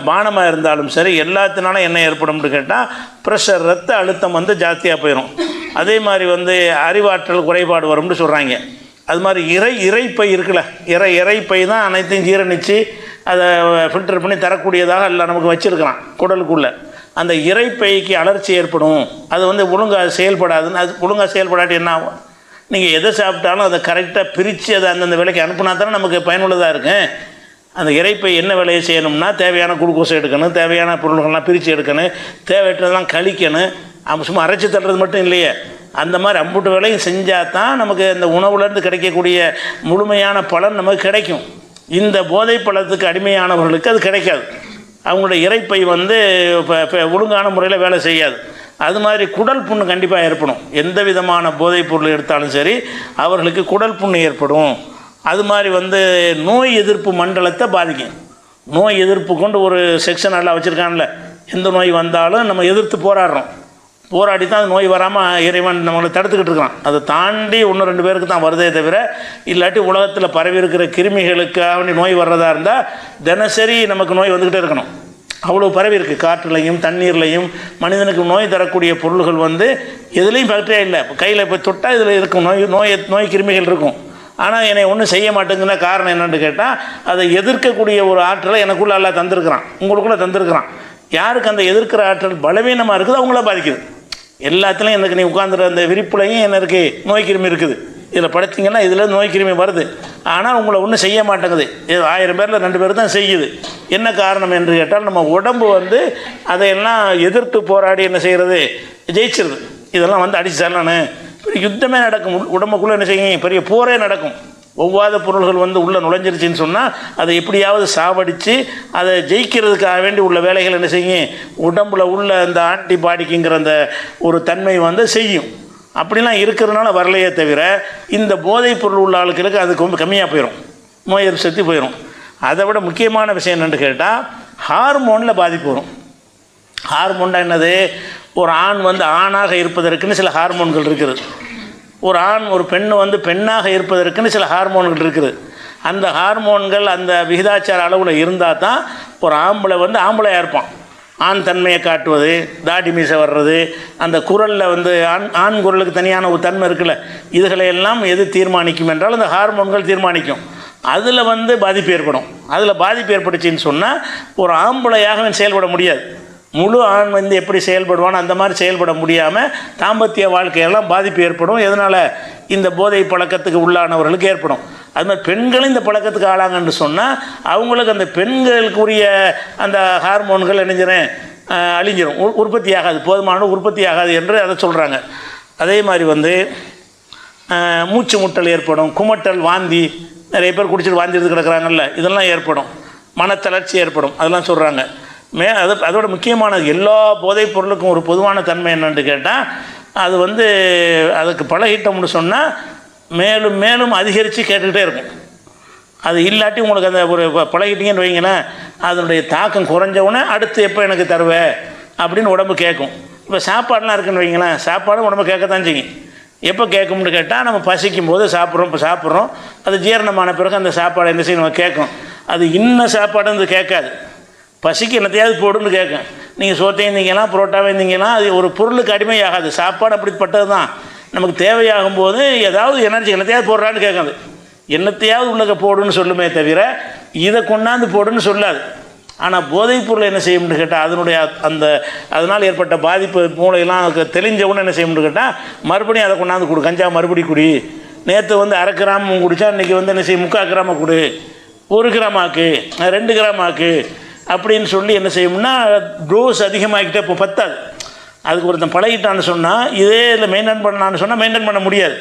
பானமாக இருந்தாலும் சரி, எல்லாத்தினாலும் என்ன ஏற்படும்னு கேட்டால் ப்ரெஷர், ரத்த அழுத்தம் வந்து ஜாஸ்தியாக போயிடும். அதே மாதிரி வந்து அறிவாற்றல் குறைபாடு வரும்னு சொல்கிறாங்க. அது மாதிரி இறைப்பை இருக்குல்ல, இறைப்பை தான் அனைத்தையும் ஜீரணித்து அதை ஃபில்டர் பண்ணி தரக்கூடியதாக எல்லாம் நமக்கு வச்சுருக்கிறான் குடலுக்குள்ளே. அந்த இறைப்பைக்கு அலர்ச்சி ஏற்படும், அது வந்து ஒழுங்காக செயல்படாதுன்னு. அது ஒழுங்காக செயல்படாட்டி என்ன ஆகும்? நீங்கள் எதை சாப்பிட்டாலும் அதை கரெக்டாக பிரித்து அதை அந்தந்த வேலைக்கு அனுப்புனா தானே நமக்கு பயனுள்ளதாக இருக்கும். அந்த இறைப்பை என்ன வேலையை செய்யணும்னா தேவையான குளுக்கோஸ் எடுக்கணும், தேவையான பொருள்கள்லாம் பிரித்து எடுக்கணும், தேவையற்றதெல்லாம் கழிக்கணும். சும்மா அரைச்சி தள்ளுறது மட்டும் இல்லையே, அந்த மாதிரி அம்புட்டு வேலையும் செஞ்சால் தான் நமக்கு இந்த உணவுலேருந்து கிடைக்கக்கூடிய முழுமையான பலன் நமக்கு கிடைக்கும். இந்த போதை பழத்துக்கு அடிமையானவர்களுக்கு அது கிடைக்காது. அவங்களுடைய இறைப்பை வந்து ஒழுங்கான முறையில் வேலை செய்யாது. அது மாதிரி குடல் புண்ணு கண்டிப்பாக ஏற்படும். எந்த விதமான போதைப் பொருள் எடுத்தாலும் சரி அவர்களுக்கு குடல் புண்ணு ஏற்படும். அது மாதிரி வந்து நோய் எதிர்ப்பு மண்டலத்தை பாதிக்கும். நோய் எதிர்ப்பு கொண்டு ஒரு செக்ஷன் எல்லாம் வச்சுருக்கான்ல, எந்த நோய் வந்தாலும் நம்ம எதிர்த்து போராடி தான் அது நோய் வராமல் இறைவன் நம்மளை தடுத்துக்கிட்டு இருக்கான். அதை தாண்டி 1-2 பேருக்கு தான் வருதே தவிர, இல்லாட்டி உலகத்தில் பரவி இருக்கிற கிருமிகளுக்காக நோய் வர்றதா இருந்தால் தினசரி நமக்கு நோய் வந்துக்கிட்டே இருக்கணும். அவ்வளோ பரவி இருக்குது. காற்றுலையும் தண்ணீர்லையும் மனிதனுக்கு நோய் தரக்கூடிய பொருள்கள் வந்து எதுலேயும் பாக்டீரியா இல்லை. கையில் இப்போ தொட்டால் இதில் இருக்கும் நோய் கிருமிகள் இருக்கும். ஆனால் என்னை ஒன்றும் செய்ய மாட்டேங்கிற காரணம் என்னென்னு கேட்டால் அதை எதிர்க்கக்கூடிய ஒரு ஆற்றலை எனக்குள்ளே எல்லாம் தந்திருக்கிறான், உங்களுக்குள்ளே தந்திருக்கிறான். யாருக்கு அந்த எதிர்க்கிற ஆற்றல் பலவீனமாக இருக்குது அவங்கள பாதிக்குது. எல்லாத்துலேயும் எனக்கு நீ உட்காந்துற அந்த விரிப்புலையும் என்ன இருக்குது, நோய் கிருமி இருக்குது. இதில் படைச்சிங்கன்னா இதில் நோய் கிருமி வருது. ஆனால் உங்களை ஒன்றும் செய்ய மாட்டேங்குது. 1000 பேரில் 2 பேர் தான் செய்யுது. என்ன காரணம் என்று கேட்டால் நம்ம உடம்பு வந்து அதையெல்லாம் எதிர்த்து போராடி என்ன செய்கிறது, ஜெயிச்சிருது. இதெல்லாம் வந்து அடிச்சாலும் பெரிய யுத்தமே நடக்கும். உடம்புக்குள்ளே என்ன செய்யும், பெரிய போரே நடக்கும். ஒவ்வாத பொருள்கள் வந்து உள்ளே நுழைஞ்சிருச்சின்னு சொன்னால் அதை எப்படியாவது சாவடித்து அதை ஜெயிக்கிறதுக்காக வேண்டி உள்ள வேலைகள் என்ன செய்யும், உடம்புல உள்ள அந்த ஆன்டிபாடிக்குங்கிற அந்த ஒரு தன்மை வந்து செய்யும். அப்படிலாம் இருக்கிறதுனால வரலையே தவிர இந்த போதைப் பொருள் உள்ள ஆளுக்களுக்கு அது ரொம்ப கம்மியாக போயிடும், நோய் எதிர்ப்பு சக்தி போயிடும். அதை விட முக்கியமான விஷயம் என்னென்னு கேட்டால் ஹார்மோனில் பாதிப்பு வரும். ஹார்மோன்னா என்னது, ஒரு ஆண் வந்து ஆணாக இருப்பதற்குன்னு சில ஹார்மோன்கள் இருக்குது, ஒரு ஆண் ஒரு பெண் வந்து பெண்ணாக இருப்பதற்குன்னு சில ஹார்மோன்கள் இருக்குது. அந்த ஹார்மோன்கள் அந்த விகிதாச்சார அளவில் இருந்தால் தான் ஒரு ஆம்பளை வந்து ஆம்பளையாக இருப்பான். ஆண் தன்மையை காட்டுவது, தாடி மீசை வர்றது, அந்த குரலில் வந்து ஆண் குரலுக்கு தனியான ஒரு தன்மை இருக்குல்ல, இதுகளையெல்லாம் எது தீர்மானிக்கும் என்றால் அந்த ஹார்மோன்கள் தீர்மானிக்கும். அதில் வந்து பாதிப்பு ஏற்படும். அதில் பாதிப்பு ஏற்பட்டுச்சின்னு சொன்னால் ஒரு ஆம்பளையாக செயல்பட முடியாது. முழு ஆண் வந்து எப்படி செயல்படுவானோ அந்த மாதிரி செயல்பட முடியாமல் தாம்பத்திய வாழ்க்கையெல்லாம் பாதிப்பு ஏற்படும். எதனால், இந்த போதை பழக்கத்துக்கு உள்ளானவர்களுக்கு ஏற்படும். அது மாதிரி பெண்களும் இந்த பழக்கத்துக்கு ஆளாங்கன்னு சொன்னால் அவங்களுக்கு அந்த பெண்களுக்குரிய அந்த ஹார்மோன்கள் இணைஞ்சிடும், அழிஞ்சிடும், உற்பத்தி ஆகாது, போதுமான உற்பத்தி ஆகாது என்று அதை சொல்கிறாங்க. அதே மாதிரி வந்து மூச்சு முட்டல் ஏற்படும், குமட்டல், வாந்தி, நிறைய பேர் குடிச்சிட்டு வாந்தி எடுத்து கிடக்கிறாங்கல்ல, இதெல்லாம் ஏற்படும். மனத்தளர்ச்சி ஏற்படும், அதெல்லாம் சொல்கிறாங்க. அதோட முக்கியமானது, எல்லா போதைப் பொருளுக்கும் ஒரு பொதுவான தன்மை என்னென்னு கேட்டால் அது வந்து அதுக்கு பழகிட்டோம்னு சொன்னால் மேலும் மேலும் அதிகரித்து கேட்டுக்கிட்டே இருக்கும். அது இல்லாட்டி உங்களுக்கு அந்த ஒரு பழகிட்டீங்கன்னு வைங்களேன், அதனுடைய தாக்கம் குறைஞ்சவுடனே அடுத்து எப்போ எனக்கு தருவே அப்படின்னு உடம்பு கேட்கும். இப்போ சாப்பாடெலாம் இருக்குன்னு வைங்களேன், சாப்பாடும் உடம்பு கேட்கத்தான் செய்யும். எப்போ கேட்கும்னு கேட்டால் நம்ம பசிக்கும் போது சாப்பிட்றோம். இப்போ சாப்பிட்றோம், அது ஜீரணமான பிறகு அந்த சாப்பாடு என்ன செய்யணும், கேட்கும். அது இன்ன சாப்பாடு கேட்காது, பசிக்கு என்னத்தையாவது போடுன்னு கேட்கும். நீங்கள் சோத்தையும் இருந்தீங்கன்னா புரோட்டாவே இருந்தீங்கன்னா அது ஒரு பொருளுக்கு அடிமையாகாது. சாப்பாடு அப்படிப்பட்டது தான். நமக்கு தேவையாகும் போது ஏதாவது எனர்ஜி என்னத்தையாவது போடுறான்னு கேட்காது, என்னத்தையாவது உள்ளக போடுன்னு சொல்லுமே தவிர இதை கொண்டாந்து போடுன்னு சொல்லாது. ஆனால் போதைப் பொருள் என்ன செய்யும்னு கேட்டால் அதனுடைய அதனால் ஏற்பட்ட பாதிப்பு மூளையெல்லாம் தெளிஞ்சவுன்னு என்ன செய்யும்னு கேட்டால் மறுபடியும் அதை கொண்டாந்து கொடு, கஞ்சா மறுபடி குடி, நேற்று வந்து 1/2 கிராம் குடித்தா இன்றைக்கி வந்து என்ன செய்யும் 3/4 கிராம கொடு, 1 கிராம் ஆக்கு, 2 கிராம் ஆக்கு அப்படின்னு சொல்லி என்ன செய்யும்னா டோஸ் அதிகமாகிக்கிட்டே இப்போ பத்தாது. அதுக்கு ஒருத்தன் பழகிட்டான்னு சொன்னால் இதே இதில் மெயின்டைன் பண்ணான்னு சொன்னால் மெயின்டைன் பண்ண முடியாது.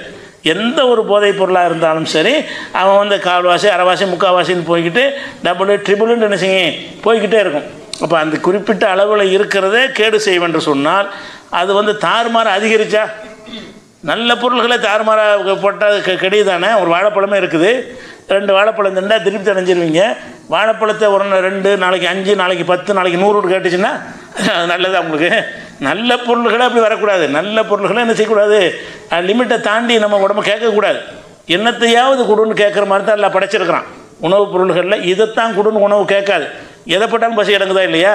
எந்த ஒரு போதைப் பொருளாக இருந்தாலும் சரி அவன் வந்து 1/4வாசி 1/2வாசி 3/4வாசின்னு போய்கிட்டு டபுள் ட்ரிபிள்னு என்ன செய்யும் போய்கிட்டே இருக்கும். அப்போ அந்த குறிப்பிட்ட அளவில் இருக்கிறதே கேடு செய்யும் என்று சொன்னால் அது வந்து தாறுமாற அதிகரித்தா, நல்ல பொருள்களை தாறுமாறாக போட்டால் கெடிதானே. ஒரு வாழைப்பழமே இருக்குது, 2 வாழைப்பழம் திண்டா திருப்தி அடைஞ்சிருவீங்க. வாழைப்பழத்தை ஒரு 2, நாளைக்கு 5, நாளைக்கு 10, நாளைக்கு 100 கேட்டுச்சுன்னா அது நல்லதா உங்களுக்கு? நல்ல பொருள்களை அப்படி வரக்கூடாது. நல்ல பொருள்களை என்ன செய்யக்கூடாது, லிமிட்டை தாண்டி நம்ம உடம்பு கேட்கக்கூடாது. என்னத்தையாவது கொடுன்னு கேட்குற மாதிரி தான் எல்லாம் படைச்சிருக்கிறான். உணவுப் பொருள்களில் இதைத்தான் கொடுன்னு உணவு கேட்காது. எதை போட்டாலும் பசி அடங்குதா இல்லையா?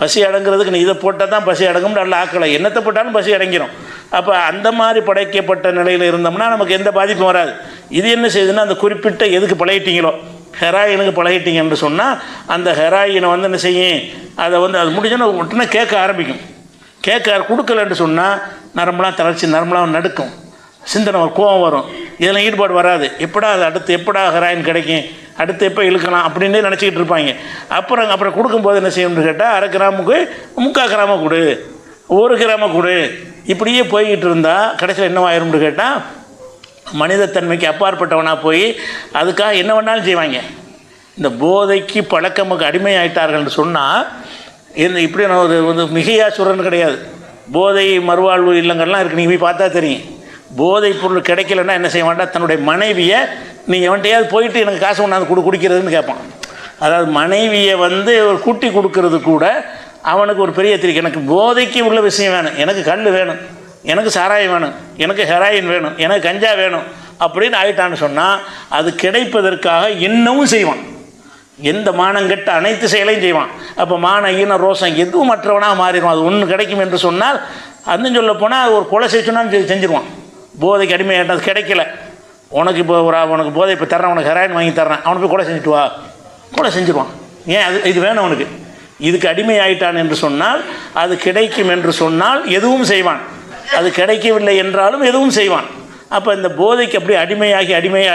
பசி அடங்குறதுக்கு நீ இதை போட்டால் தான் பசி அடங்கும் நல்ல ஆக்கலை, என்னத்தை போட்டாலும் பசி அடங்கிடும். அப்போ அந்த மாதிரி படைக்கப்பட்ட நிலையில் இருந்தோம்னா நமக்கு எந்த பாதிப்பும் வராது. இது என்ன செய்யுதுன்னா அந்த குறிப்பிட்ட எதுக்கு பழகிட்டீங்களோ, ஹெராயினுக்கு பழகிட்டீங்கன்னு சொன்னால் அந்த ஹெராயினை வந்து என்ன செய்யும், அதை வந்து அது முடிஞ்சோன்னா உடனே கேட்க ஆரம்பிக்கும். கொடுக்கலன்னு சொன்னால் நரம்பெலாம் தளர்ச்சி, நரம்பெலாம் நடுக்கும், சிந்தனை ஒரு கோபம் வரும், இதெல்லாம் ஈடுபாடு வராது. எப்படா அது அடுத்து எப்படா ஹெராயின் கிடைக்கும், அடுத்து எப்போ இழுக்கலாம் அப்படின்னே நினச்சிக்கிட்டு இருப்பாங்க. அப்புறம் கொடுக்கும்போது என்ன செய்யணும்னு கேட்டால் 1/2 கிராமுக்கு 3/4 கிராம கொடு, 1 கிராம கொடு, இப்படியே போய்கிட்டு இருந்தால் கடைசியில் என்னவாயிரும்னு கேட்டால் மனிதத்தன்மைக்கு அப்பாற்பட்டவனாக போய் அதுக்காக என்ன வேணாலும் செய்வாங்க. இந்த போதைக்கு பழக்கமுக்கு அடிமையாயிட்டார்கள்னு சொன்னால் இப்படி நான் ஒரு மிகையா சொல்கிறேன்னு கிடையாது. போதை மறுவாழ்வு இல்லங்கள்லாம் இருக்குது, நீங்கள் போய் பார்த்தா தெரியும். போதைப் பொருள் கிடைக்கலன்னா என்ன செய்ய வேண்டாம், தன்னுடைய மனைவியை நீங்கள் எவன்ட்டையாவது போயிட்டு எனக்கு காசு கொண்டாந்து குடிக்கிறதுன்னு கேட்பான். அதாவது மனைவியை வந்து ஒரு கூட்டி கொடுக்கறது கூட அவனுக்கு ஒரு பெரிய எத்திரிக்கை. எனக்கு போதைக்கு உள்ள விஷயம் வேணும், எனக்கு கல் வேணும், எனக்கு சாராயம் வேணும், எனக்கு ஹெராயின் வேணும், எனக்கு கஞ்சா வேணும் அப்படின்னு ஆகிட்டான்னு சொன்னால் அது கிடைப்பதற்காக இன்னமும் செய்வான். எந்த மானங்கெட்ட அனைத்து செயலையும் செய்வான். அப்போ மான ஈன ரோசம் எதுவும் மற்றவனாக மாறிடுவான். அது ஒன்று கிடைக்கும் என்று சொன்னால் அன்னு சொல்ல போனால் ஒரு கொலை செய்யணும்னு செஞ்சுருவான். போதைக்கு அடிமையாகிட்ட அது கிடைக்கல, உனக்கு இப்போ உனக்கு போதை இப்போ தர்றேன், உனக்கு ஹெராயின் வாங்கி தர்றேன், அவனுக்கு போய் கொலை செஞ்சுட்டு வா, கொலை செஞ்சுருவான். ஏன் இது வேணும் அவனுக்கு. இதுக்கு அடிமையாயிட்டான் என்று சொன்னால் அது கிடைக்கும் என்று சொன்னால் எதுவும் செய்வான், அது கிடைக்கவில்லை என்றாலும் எதுவும் செய்வான். அப்போ இந்த போதைக்கு அப்படி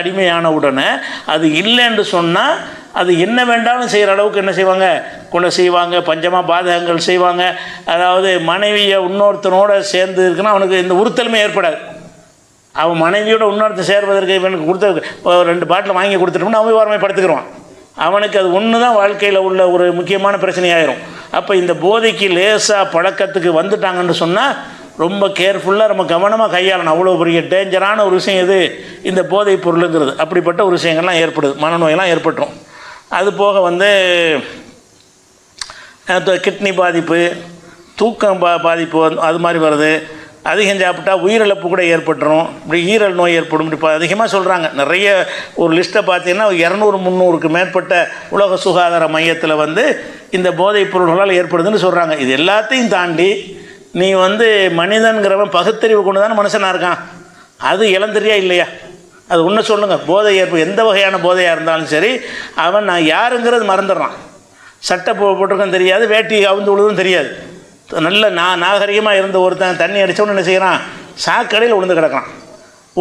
அடிமையான உடனே அது இல்லைன்னு சொன்னால் அது என்ன வேண்டாலும் செய்கிற அளவுக்கு என்ன செய்வாங்க, கொலை செய்வாங்க, பஞ்சமாக பாதகங்கள் செய்வாங்க. அதாவது மனைவியை இன்னொருத்தனோட சேர்ந்து இருக்குன்னா அவனுக்கு இந்த உறுத்தலுமே ஏற்படாது. அவன் மனைவியோட இன்னொருத்தர் சேர்வதற்கு இவனுக்கு கொடுத்த 2 பாட்டில் வாங்கி கொடுத்துட்டோம்னா அவன் வறுமைப்படுத்திக்கிறான். அவனுக்கு அது ஒன்று தான் வாழ்க்கையில் உள்ள ஒரு முக்கியமான பிரச்சனையாயிரும். அப்போ இந்த போதைக்கு லேசாக பழக்கத்துக்கு வந்துட்டாங்கன்னு சொன்னால் ரொம்ப கேர்ஃபுல்லாக நம்ம கவனமாக கையாளணும். அவ்வளோ பெரிய டேஞ்சரான ஒரு விஷயம் இது இந்த போதைப் பொருளுங்கிறது. அப்படிப்பட்ட ஒரு விஷயங்கள்லாம் ஏற்படுது, மனநோயெல்லாம் ஏற்பட்டுரும். அது போக கிட்னி பாதிப்பு, தூக்கம் பாதிப்பு அது மாதிரி வருது. அதிகம் சாப்பிட்டா உயிரிழப்பு கூட ஏற்பட்டுரும். இப்படி ஈரல் நோய் ஏற்படும். இப்போ அதிகமாக சொல்கிறாங்க. நிறைய ஒரு லிஸ்ட்டை பார்த்தீங்கன்னா 200-300க்கு மேற்பட்ட உலக சுகாதார மையத்தில் இந்த போதைப் பொருள்களால் ஏற்படுதுன்னு சொல்கிறாங்க. இது எல்லாத்தையும் தாண்டி நீ மனிதன்கிறவன் பகுத்தறிவு கொண்டு தானே மனுஷனாக இருக்கான். அது இளந்தெரியா இல்லையா? அது ஒன்று சொல்லுங்கள். போதை எந்த வகையான போதையாக இருந்தாலும் சரி, அவன் நான் யாருங்கிறது மறந்துடுறான். சட்டை போட்டிருக்கன்னு தெரியாது, வேட்டி அவுந்து விழுதும் தெரியாது. நல்ல நாகரிகமாக இருந்த ஒருத்தன் தண்ணி அடித்தவொன்னு என்ன செய்கிறான், சாக்கடையில் விழுந்து கிடக்கிறான்.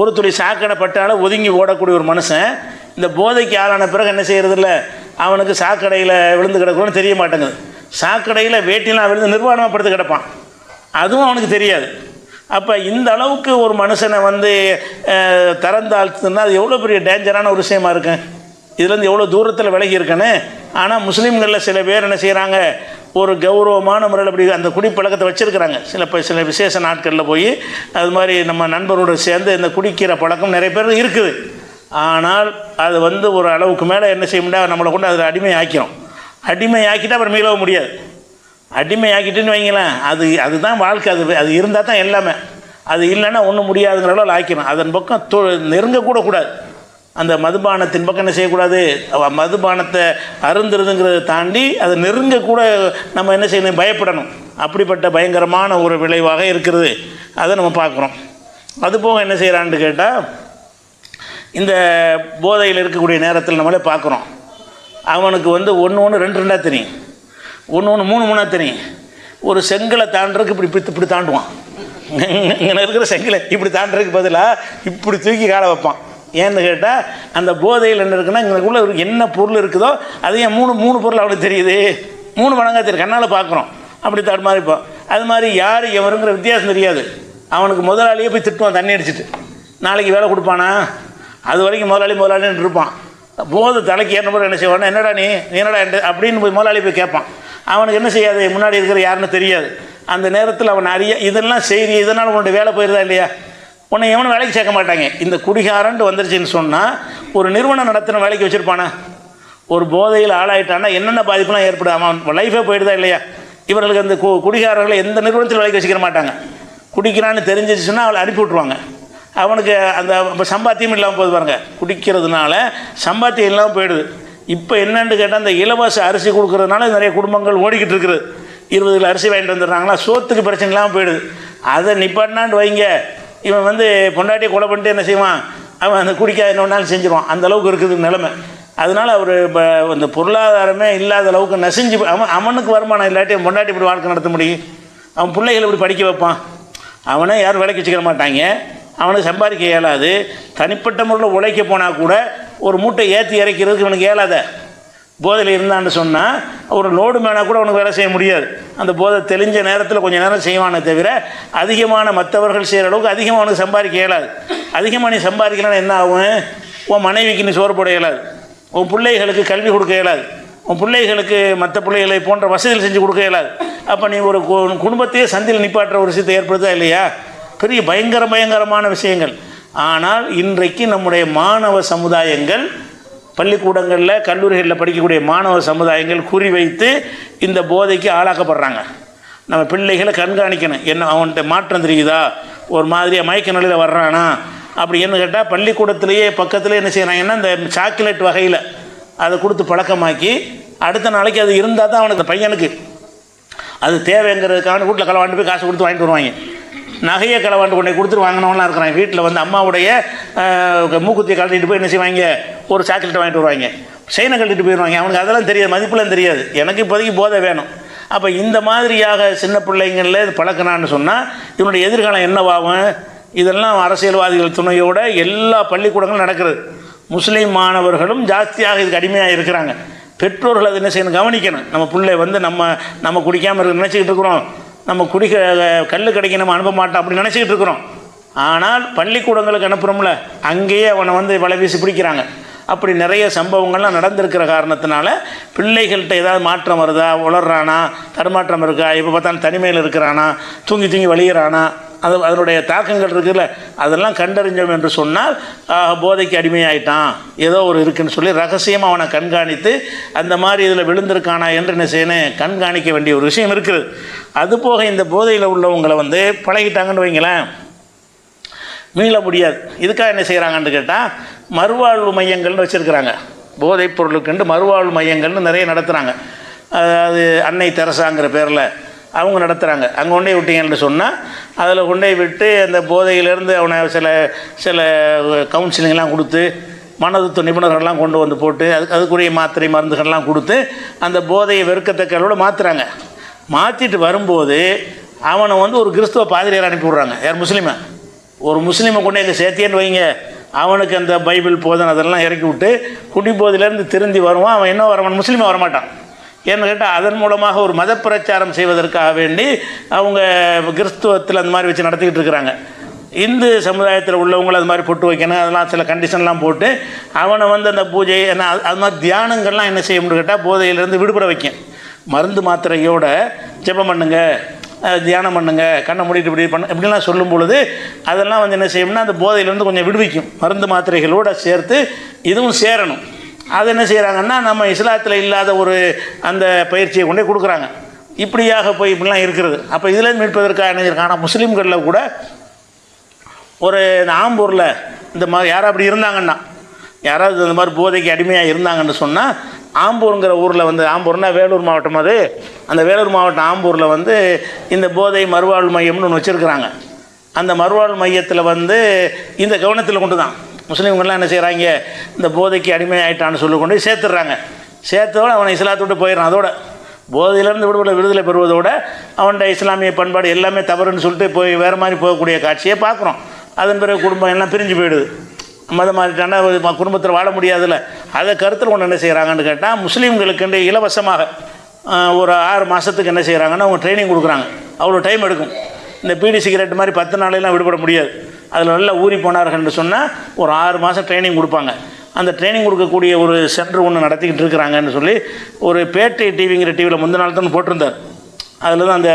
ஒரு துளி சாக்கடை பட்டாலும் ஒதுங்கி ஓடக்கூடிய ஒரு மனுஷன் இந்த போதைக்கு ஆளான பிறகு என்ன செய்கிறதில்ல, அவனுக்கு சாக்கடையில் விழுந்து கிடக்கணும்னு தெரிய மாட்டேங்குது. சாக்கடையில் வேட்டிலாம் விழுந்து நிர்வாணமாக படுத்து கிடப்பான், அதுவும் அவனுக்கு தெரியாது. அப்போ இந்த அளவுக்கு ஒரு மனுஷனை திறந்தாழ்த்துன்னா அது எவ்வளோ பெரிய டேஞ்சரான ஒரு விஷயமா இருக்கு. இதுலேருந்து எவ்வளோ தூரத்தில் விலகி இருக்கேன்னு. ஆனால் முஸ்லீம்களில் சில பேர் என்ன செய்கிறாங்க, ஒரு கௌரவமான முறையில் அப்படி அந்த குடிப்பழக்கத்தை வச்சுருக்கிறாங்க. சில விசேஷ நாட்களில் போய் அது மாதிரி நம்ம நண்பரோடு சேர்ந்து இந்த குடிக்கிற பழக்கம் நிறைய பேர் இருக்குது. ஆனால் அது ஒரு அளவுக்கு மேலே என்ன செய்ய முடியாது, நம்மளை கொண்டு அதில் அடிமையாக்கிட்டால் அப்புறம் மீளவும் முடியாது. அடிமையாக்கிட்டுன்னு வைங்களேன், அதுதான் வாழ்க்கை. அது இருந்தால் தான் எல்லாமே. அது இல்லைன்னா ஒன்றும் முடியாதுங்கிற அளவில் ஆக்கிடும். அதன் பக்கம் நெருங்கக்கூட கூடாது. அந்த மதுபானத்தின் பக்கம் என்ன செய்யக்கூடாது, மதுபானத்தை அருந்துறதுங்கிறத தாண்டி அதை நெருங்கக்கூட நம்ம என்ன செய்யணும், பயப்படணும். அப்படிப்பட்ட பயங்கரமான ஒரு விளைவாக இருக்கிறது. அதை நம்ம பார்க்குறோம். அதுபோக என்ன செய்கிறான்னு கேட்டால், இந்த போதையில் இருக்கக்கூடிய நேரத்தில் நம்மளே பார்க்குறோம். அவனுக்கு 1 2 தெரியும், 1 3 தெரியும். ஒரு செங்கலை தாண்டுறதுக்கு இப்படி தாண்டுவான். இங்கே இருக்கிற செங்கலை இப்படி தாண்டுறதுக்கு பதிலாக இப்படி தூக்கி காலை வைப்பான். ஏன்னு கேட்டால் அந்த போதையில் என்ன இருக்குன்னா, இங்கேக்குள்ளே என்ன பொருள் இருக்குதோ அதையும் 3 பொருள் அவனுக்கு தெரியுது. 3 மடங்காக தெரியும், கண்ணால் பார்க்குறோம். அப்படி மாதிரிப்போம். அது மாதிரி யார் எவருங்கிற வித்தியாசம் தெரியாது. அவனுக்கு முதலாளியே போய் திட்டுவான் தண்ணி அடிச்சுட்டு. நாளைக்கு வேலை கொடுப்பானா? அது வரைக்கும் முதலாளின்னு இருப்பான். போதை தலைக்கு ஏறின என்ன செய்வானா, என்னடா நீ என்னடா அப்படின்னு போய் முதலாளி போய் கேட்பான். அவனுக்கு என்ன செய்யாது, முன்னாடி இருக்கிற யாருன்னு தெரியாது. அந்த நேரத்தில் அவன் இதெல்லாம் செய்தி, இதனால் உன்னுடைய வேலை போயிருதா இல்லையா? உன்னை எவனும் வேலைக்கு சேர்க்க மாட்டாங்க. இந்த குடிகாரன்ட்டு வந்துருச்சுன்னு சொன்னால் ஒரு நிறுவனம் நடத்தின வேலைக்கு வச்சுருப்பானா? ஒரு போதையில் ஆளாயிட்டான்னா என்னென்ன பாதிப்புலாம் ஏற்படும், அவன் லைஃபே போயிடுதா இல்லையா? இவர்களுக்கு அந்த குடிகாரர்களை எந்த நிறுவனத்தில் வேலைக்கு வச்சுக்கிற மாட்டாங்க. குடிக்கிறான்னு தெரிஞ்சிச்சுன்னா அவளை அனுப்பி விட்ருவாங்க. அவனுக்கு அந்த சம்பாத்தியம் இல்லாமல் போது பாருங்க. குடிக்கிறதுனால சம்பாத்தியம் இல்லாமல் போயிடுது. இப்போ என்னென்னு கேட்டால், அந்த இலவச அரிசி கொடுக்குறதுனால நிறைய குடும்பங்கள் ஓடிக்கிட்டு இருக்குது. 20 கிலோ அரிசி வாங்கிட்டு வந்துடுறாங்களா, சோத்துக்கு பிரச்சனை இல்லாமல் போயிடுது. அதை நிப்பாட்டினான்னு வைங்க, இவன் பொண்டாட்டியை கொலை பண்ணிட்டு என்ன செய்வான், அவன் அந்த குடிக்காத என்ன வேணாலும் செஞ்சுருவான். அந்தளவுக்கு இருக்குது நிலைமை. அதனால் அவர் இப்போ இந்த பொருளாதாரமே இல்லாத அளவுக்கு நெசிஞ்சு அவனுக்கு வருமானம் இல்லாட்டி பொண்டாட்டி இப்படி வாழ்க்கை நடத்த முடியும்? அவன் பிள்ளைகளை இப்படி படிக்க வைப்பான்? அவனே யாரும் வேலைக்கு வச்சுக்கிற மாட்டாங்க. அவனுக்கு சம்பாதிக்க இயலாது. தனிப்பட்ட முறையில் உழைக்க போனால் கூட ஒரு மூட்டை ஏற்றி இறக்கிறதுக்கு இவனுக்கு இயலாத. போதையில் இருந்தான்னு சொன்னால் ஒரு லோடு மேனாக கூட அவனுக்கு வேலை செய்ய முடியாது. அந்த போதை தெளிஞ்ச நேரத்தில் கொஞ்சம் நேரம் செய்வானே தவிர அதிகமான மற்றவர்கள் செய்கிற அளவுக்கு அதிகமாக அவனுக்கு சம்பாதிக்க இயலாது. அதிகமாக நீ சம்பாதிக்கலன்னா என்ன ஆகும், உன் மனைவிக்கு நீ சோறு போட இயலாது, உன் பிள்ளைகளுக்கு கல்வி கொடுக்க இயலாது, உன் பிள்ளைகளுக்கு மற்ற பிள்ளைகளை போன்ற வசதிகள் செஞ்சு கொடுக்க இயலாது. அப்போ நீ ஒரு குடும்பத்தையே சந்தில் நிப்பாட்டுற ஒரு விஷயத்தை ஏற்படுத்தா இல்லையா? பெரிய பயங்கரமான விஷயங்கள். ஆனால் இன்றைக்கு நம்முடைய மாணவ சமுதாயங்கள், பள்ளிக்கூடங்களில் கல்லூரிகளில் படிக்கக்கூடிய மாணவ சமுதாயங்கள் குறிவைத்து இந்த போதைக்கு ஆளாக்கப்படுறாங்க. நம்ம பிள்ளைகளை கண்காணிக்கணும். என்ன அவன்கிட்ட மாற்றம் தெரியுதா, ஒரு மாதிரியாக மயக்க நிலையில் வர்றானா அப்படி என்ன கேட்டால், பள்ளிக்கூடத்துலேயே பக்கத்துலேயே என்ன செய்கிறாங்கன்னா இந்த சாக்லேட் வகையில் அதை கொடுத்து பழக்கமாக்கி அடுத்த நாளைக்கு அது இருந்தால் தான் அவனுக்கு பையனுக்கு அது தேவைங்கிறதுக்கான வீட்டில் களவாண்டு போய் காசு கொடுத்து வாங்கிட்டு வருவாங்க. நகையை களவாண்டு கொண்டே கொடுத்துட்டு வாங்கினவங்களாம் இருக்கிறாங்க. வீட்டில் அம்மாவுடைய மூக்குத்தியை கழட்டிட்டு போய் என்ன செய்வாங்க, ஒரு சாக்லேட்டை வாங்கிட்டு வருவாங்க, செயினை கழட்டிட்டு போயிடுவாங்க. அவனுக்கு அதெல்லாம் தெரியாது, மதிப்பெல்லாம் தெரியாது. எனக்கு இப்போதைக்கு போதை வேணும். அப்போ இந்த மாதிரியாக சின்ன பிள்ளைங்களில் இது பழக்கினான்னு சொன்னால் இவனுடைய எதிர்காலம் என்னவாகும்? இதெல்லாம் அரசியல்வாதிகள் துணையோடு எல்லா பள்ளிக்கூடங்களும் நடக்கிறது. முஸ்லீம் மாணவர்களும் ஜாஸ்தியாக இதுக்கு அடிமையாக இருக்கிறாங்க. பெற்றோர்கள் அதை என்ன செய்யணும், கவனிக்கணும். நம்ம பிள்ளை வந்து நம்ம குடிக்காமல் இருக்க நினச்சிக்கிட்டு இருக்கிறோம், நம்ம கல் கடைக்கு நம்ம அனுப்ப மாட்டோம் அப்படி நினச்சிக்கிட்டு இருக்கிறோம். ஆனால் பள்ளிக்கூடங்களுக்கு அனுப்புகிறோம்ல, அங்கேயே அவனை வந்து வலை வீசி பிடிக்கிறாங்க. அப்படி நிறைய சம்பவங்கள்லாம் நடந்திருக்கிற காரணத்தினால பிள்ளைகள்கிட்ட ஏதாவது மாற்றம் வருதா, உளர்றானா, தடுமாற்றம் இருக்கா, இப்போ பார்த்தாலும் தனிமையில் இருக்கிறானா, தூங்கி வழியிறானா, அதனுடைய தாக்கங்கள் இருக்குல்ல, அதெல்லாம் கண்டறிஞ்சோம் என்று சொன்னால் போதைக்கு அடிமையாயிட்டான், ஏதோ ஒரு இருக்குன்னு சொல்லி ரகசியமாக அவனை கண்காணித்து அந்த மாதிரி இதில் விழுந்திருக்கானா என்று என்ன செய்யணும், கண்காணிக்க வேண்டிய ஒரு விஷயம் இருக்குது. அதுபோக இந்த போதையில் உள்ளவங்களை வந்து பழகிட்டாங்கன்னு வைங்களேன், மீள முடியாது. இதுக்காக என்ன செய்கிறாங்கன்னு கேட்டால் மறுவாழ்வு மையங்கள்னு வச்சுருக்கிறாங்க. போதைப் பொருளுக்குண்டு மறுவாழ்வு மையங்கள்னு நிறைய நடத்துகிறாங்க. அதாவது அன்னை தெரசாங்கிற பேரில் அவங்க நடத்துகிறாங்க. அங்கே கொண்டே விட்டீங்கன்னு சொன்னால் அதில் கொண்டே விட்டு அந்த போதையிலேருந்து அவனை சில கவுன்சிலிங்லாம் கொடுத்து மனதத்துவ நிபுணர்கள்லாம் கொண்டு வந்து போட்டு அதுக்குரிய மாத்திரை மருந்துகள்லாம் கொடுத்து அந்த போதையை வெறுக்கத்தக்க அளவில் மாற்றுறாங்க. மாற்றிட்டு வரும்போது அவனை வந்து ஒரு கிறிஸ்துவ பாதிரியார் அனுப்பி விட்றாங்க. யார், முஸ்லீமை. ஒரு முஸ்லீமை கொண்டு எங்கள் சேர்த்தியன்னு வைங்க, அவனுக்கு அந்த பைபிள் போதனை அதெல்லாம் இறக்கி விட்டு குடிபோதையிலேருந்து திருந்தி வருவான். அவன் என்ன வரவன், முஸ்லீமாக வரமாட்டான். ஏன்னு கேட்டால் அதன் மூலமாக ஒரு மத பிரச்சாரம் செய்வதற்காக வேண்டி அவங்க கிறிஸ்துவத்தில் அந்த மாதிரி வச்சு நடத்திக்கிட்டு இருக்கிறாங்க. இந்து சமுதாயத்தில் உள்ளவங்களை அது மாதிரி பொட்டு வைக்கணும், அதெல்லாம் சில கண்டிஷன்லாம் போட்டு அவனை வந்து அந்த பூஜை அது மாதிரி தியானங்கள்லாம் என்ன செய்ய முடியும் கேட்டால் போதையிலேருந்து விடுபட வைக்கும். மருந்து மாத்திரையோட ஜெபம் பண்ணுங்க, தியானம் பண்ணுங்க, கண்ணை மூடிட்டு இப்படி இப்படிலாம் சொல்லும் பொழுது அதெல்லாம் வந்து என்ன செய்யணும்னா அந்த போதையிலேருந்து கொஞ்சம் விடுவிக்கும். மருந்து மாத்திரைகளோடு சேர்த்து இதுவும் சேரணும். அது என்ன செய்கிறாங்கன்னா நம்ம இஸ்லாத்தில் இல்லாத ஒரு அந்த பயிற்சியை கொண்டே கொடுக்குறாங்க. இப்படியாக போய் இப்படிலாம் இருக்கிறது. அப்போ இதில் மீட்பதற்காக என்ன செய்யறாங்க, ஆனால் முஸ்லீம்களில் கூட ஒரு ஆம்பூரில் இந்த மாதிரி யாரும் அப்படி இருந்தாங்கன்னா, யாராவது இந்த மாதிரி போதைக்கு அடிமையாக இருந்தாங்கன்னு சொன்னால் ஆம்பூருங்கிற ஊரில் வந்து, ஆம்பூர்னா வேலூர் மாவட்டம், அது அந்த வேலூர் மாவட்டம் ஆம்பூரில் வந்து இந்த போதை மறுவாழ்வு மையம்னு ஒன்று வச்சுருக்கிறாங்க. அந்த மறுவாழ்வு மையத்தில் வந்து இந்த கவனத்தில் கொண்டு தான் முஸ்லீம்கள்லாம் என்ன செய்கிறாங்க, இந்த போதைக்கு அடிமையாயிட்டான்னு சொல்லி கொண்டு சேர்த்துடுறாங்க. சேர்த்தோடு அவனை இஸ்லாத்தோடு போயிடறான். அதோட போதையிலேருந்து விடுதலை பெறுவதோடு அவன்கிட்ட இஸ்லாமிய பண்பாடு எல்லாமே தவறுன்னு சொல்லிட்டு போய் வேறு மாதிரி போகக்கூடிய காட்சியை பார்க்குறோம். அதன் பிறகு குடும்பம் எல்லாம் பிரிஞ்சு போயிடுது. மதம் மாறிட்டாண்டா குடும்பத்தில் வாழ முடியாதுல்ல. அதை கருத்தில் ஒன்று என்ன செய்கிறாங்கன்னு கேட்டால் முஸ்லீம்களுக்கு இலவசமாக ஒரு 6 மாதத்துக்கு என்ன செய்கிறாங்கன்னா அவங்க ட்ரைனிங் கொடுக்குறாங்க. அவ்வளோ டைம் எடுக்கும். இந்த பீடி சிகரெட் மாதிரி 10 நாளையெல்லாம் விடுபட முடியாது. அதில் நல்லா ஊறி போனார்கள்னு சொன்னால் ஒரு 6 மாதம் ட்ரைனிங் கொடுப்பாங்க. அந்த ட்ரைனிங் கொடுக்கக்கூடிய ஒரு சென்டர் ஒன்று நடத்திக்கிட்டு இருக்கிறாங்கன்னு சொல்லி ஒரு பேட்டை டிவிங்கிற டிவியில் முந்தின நாள் தான் போட்டிருந்தார். அதில் தான் அந்த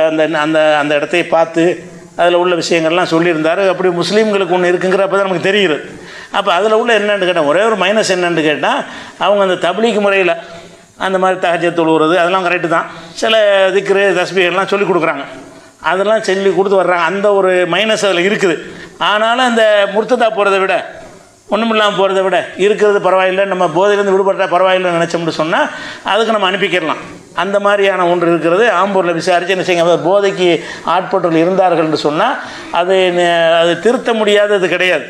அந்த அந்த இடத்தை பார்த்து அதில் உள்ள விஷயங்கள்லாம் சொல்லியிருந்தார். அப்படி முஸ்லீம்களுக்கு ஒன்று இருக்குங்கிறப்ப தான் நமக்கு தெரியுது. அப்போ அதில் உள்ள என்னென்னு கேட்டால் ஒரே ஒரு மைனஸ் என்னென்னு கேட்டால் அவங்க அந்த தப்லீக் முறையில் அந்த மாதிரி தஹஜ்ஜத் தொழுகிறது அதெல்லாம் கரெக்டு தான். சில திக்ரு தஸ்பீஹ்லாம் சொல்லிக் கொடுக்குறாங்க, அதெல்லாம் சொல்லி கொடுத்து வர்றாங்க. அந்த ஒரு மைனஸ் அதில் இருக்குது. ஆனாலும் அந்த முர்த்ததா போகிறத விட, ஒன்றும் இல்லாமல் போகிறத விட இருக்கிறது பரவாயில்லை, நம்ம போதையிலேருந்து விடுபட்டால் பரவாயில்லைன்னு நினச்சோம்னு சொன்னால் அதுக்கு நம்ம அனுப்பிக்கிடலாம். அந்த மாதிரியான ஒன்று இருக்கிறது. ஆம்பூரில் விசாரித்து என்ன செய்யுங்க, போதைக்கு ஆட்பட்டவர்கள் இருந்தார்கள்னு சொன்னால் அது திருத்த முடியாதது கிடையாது.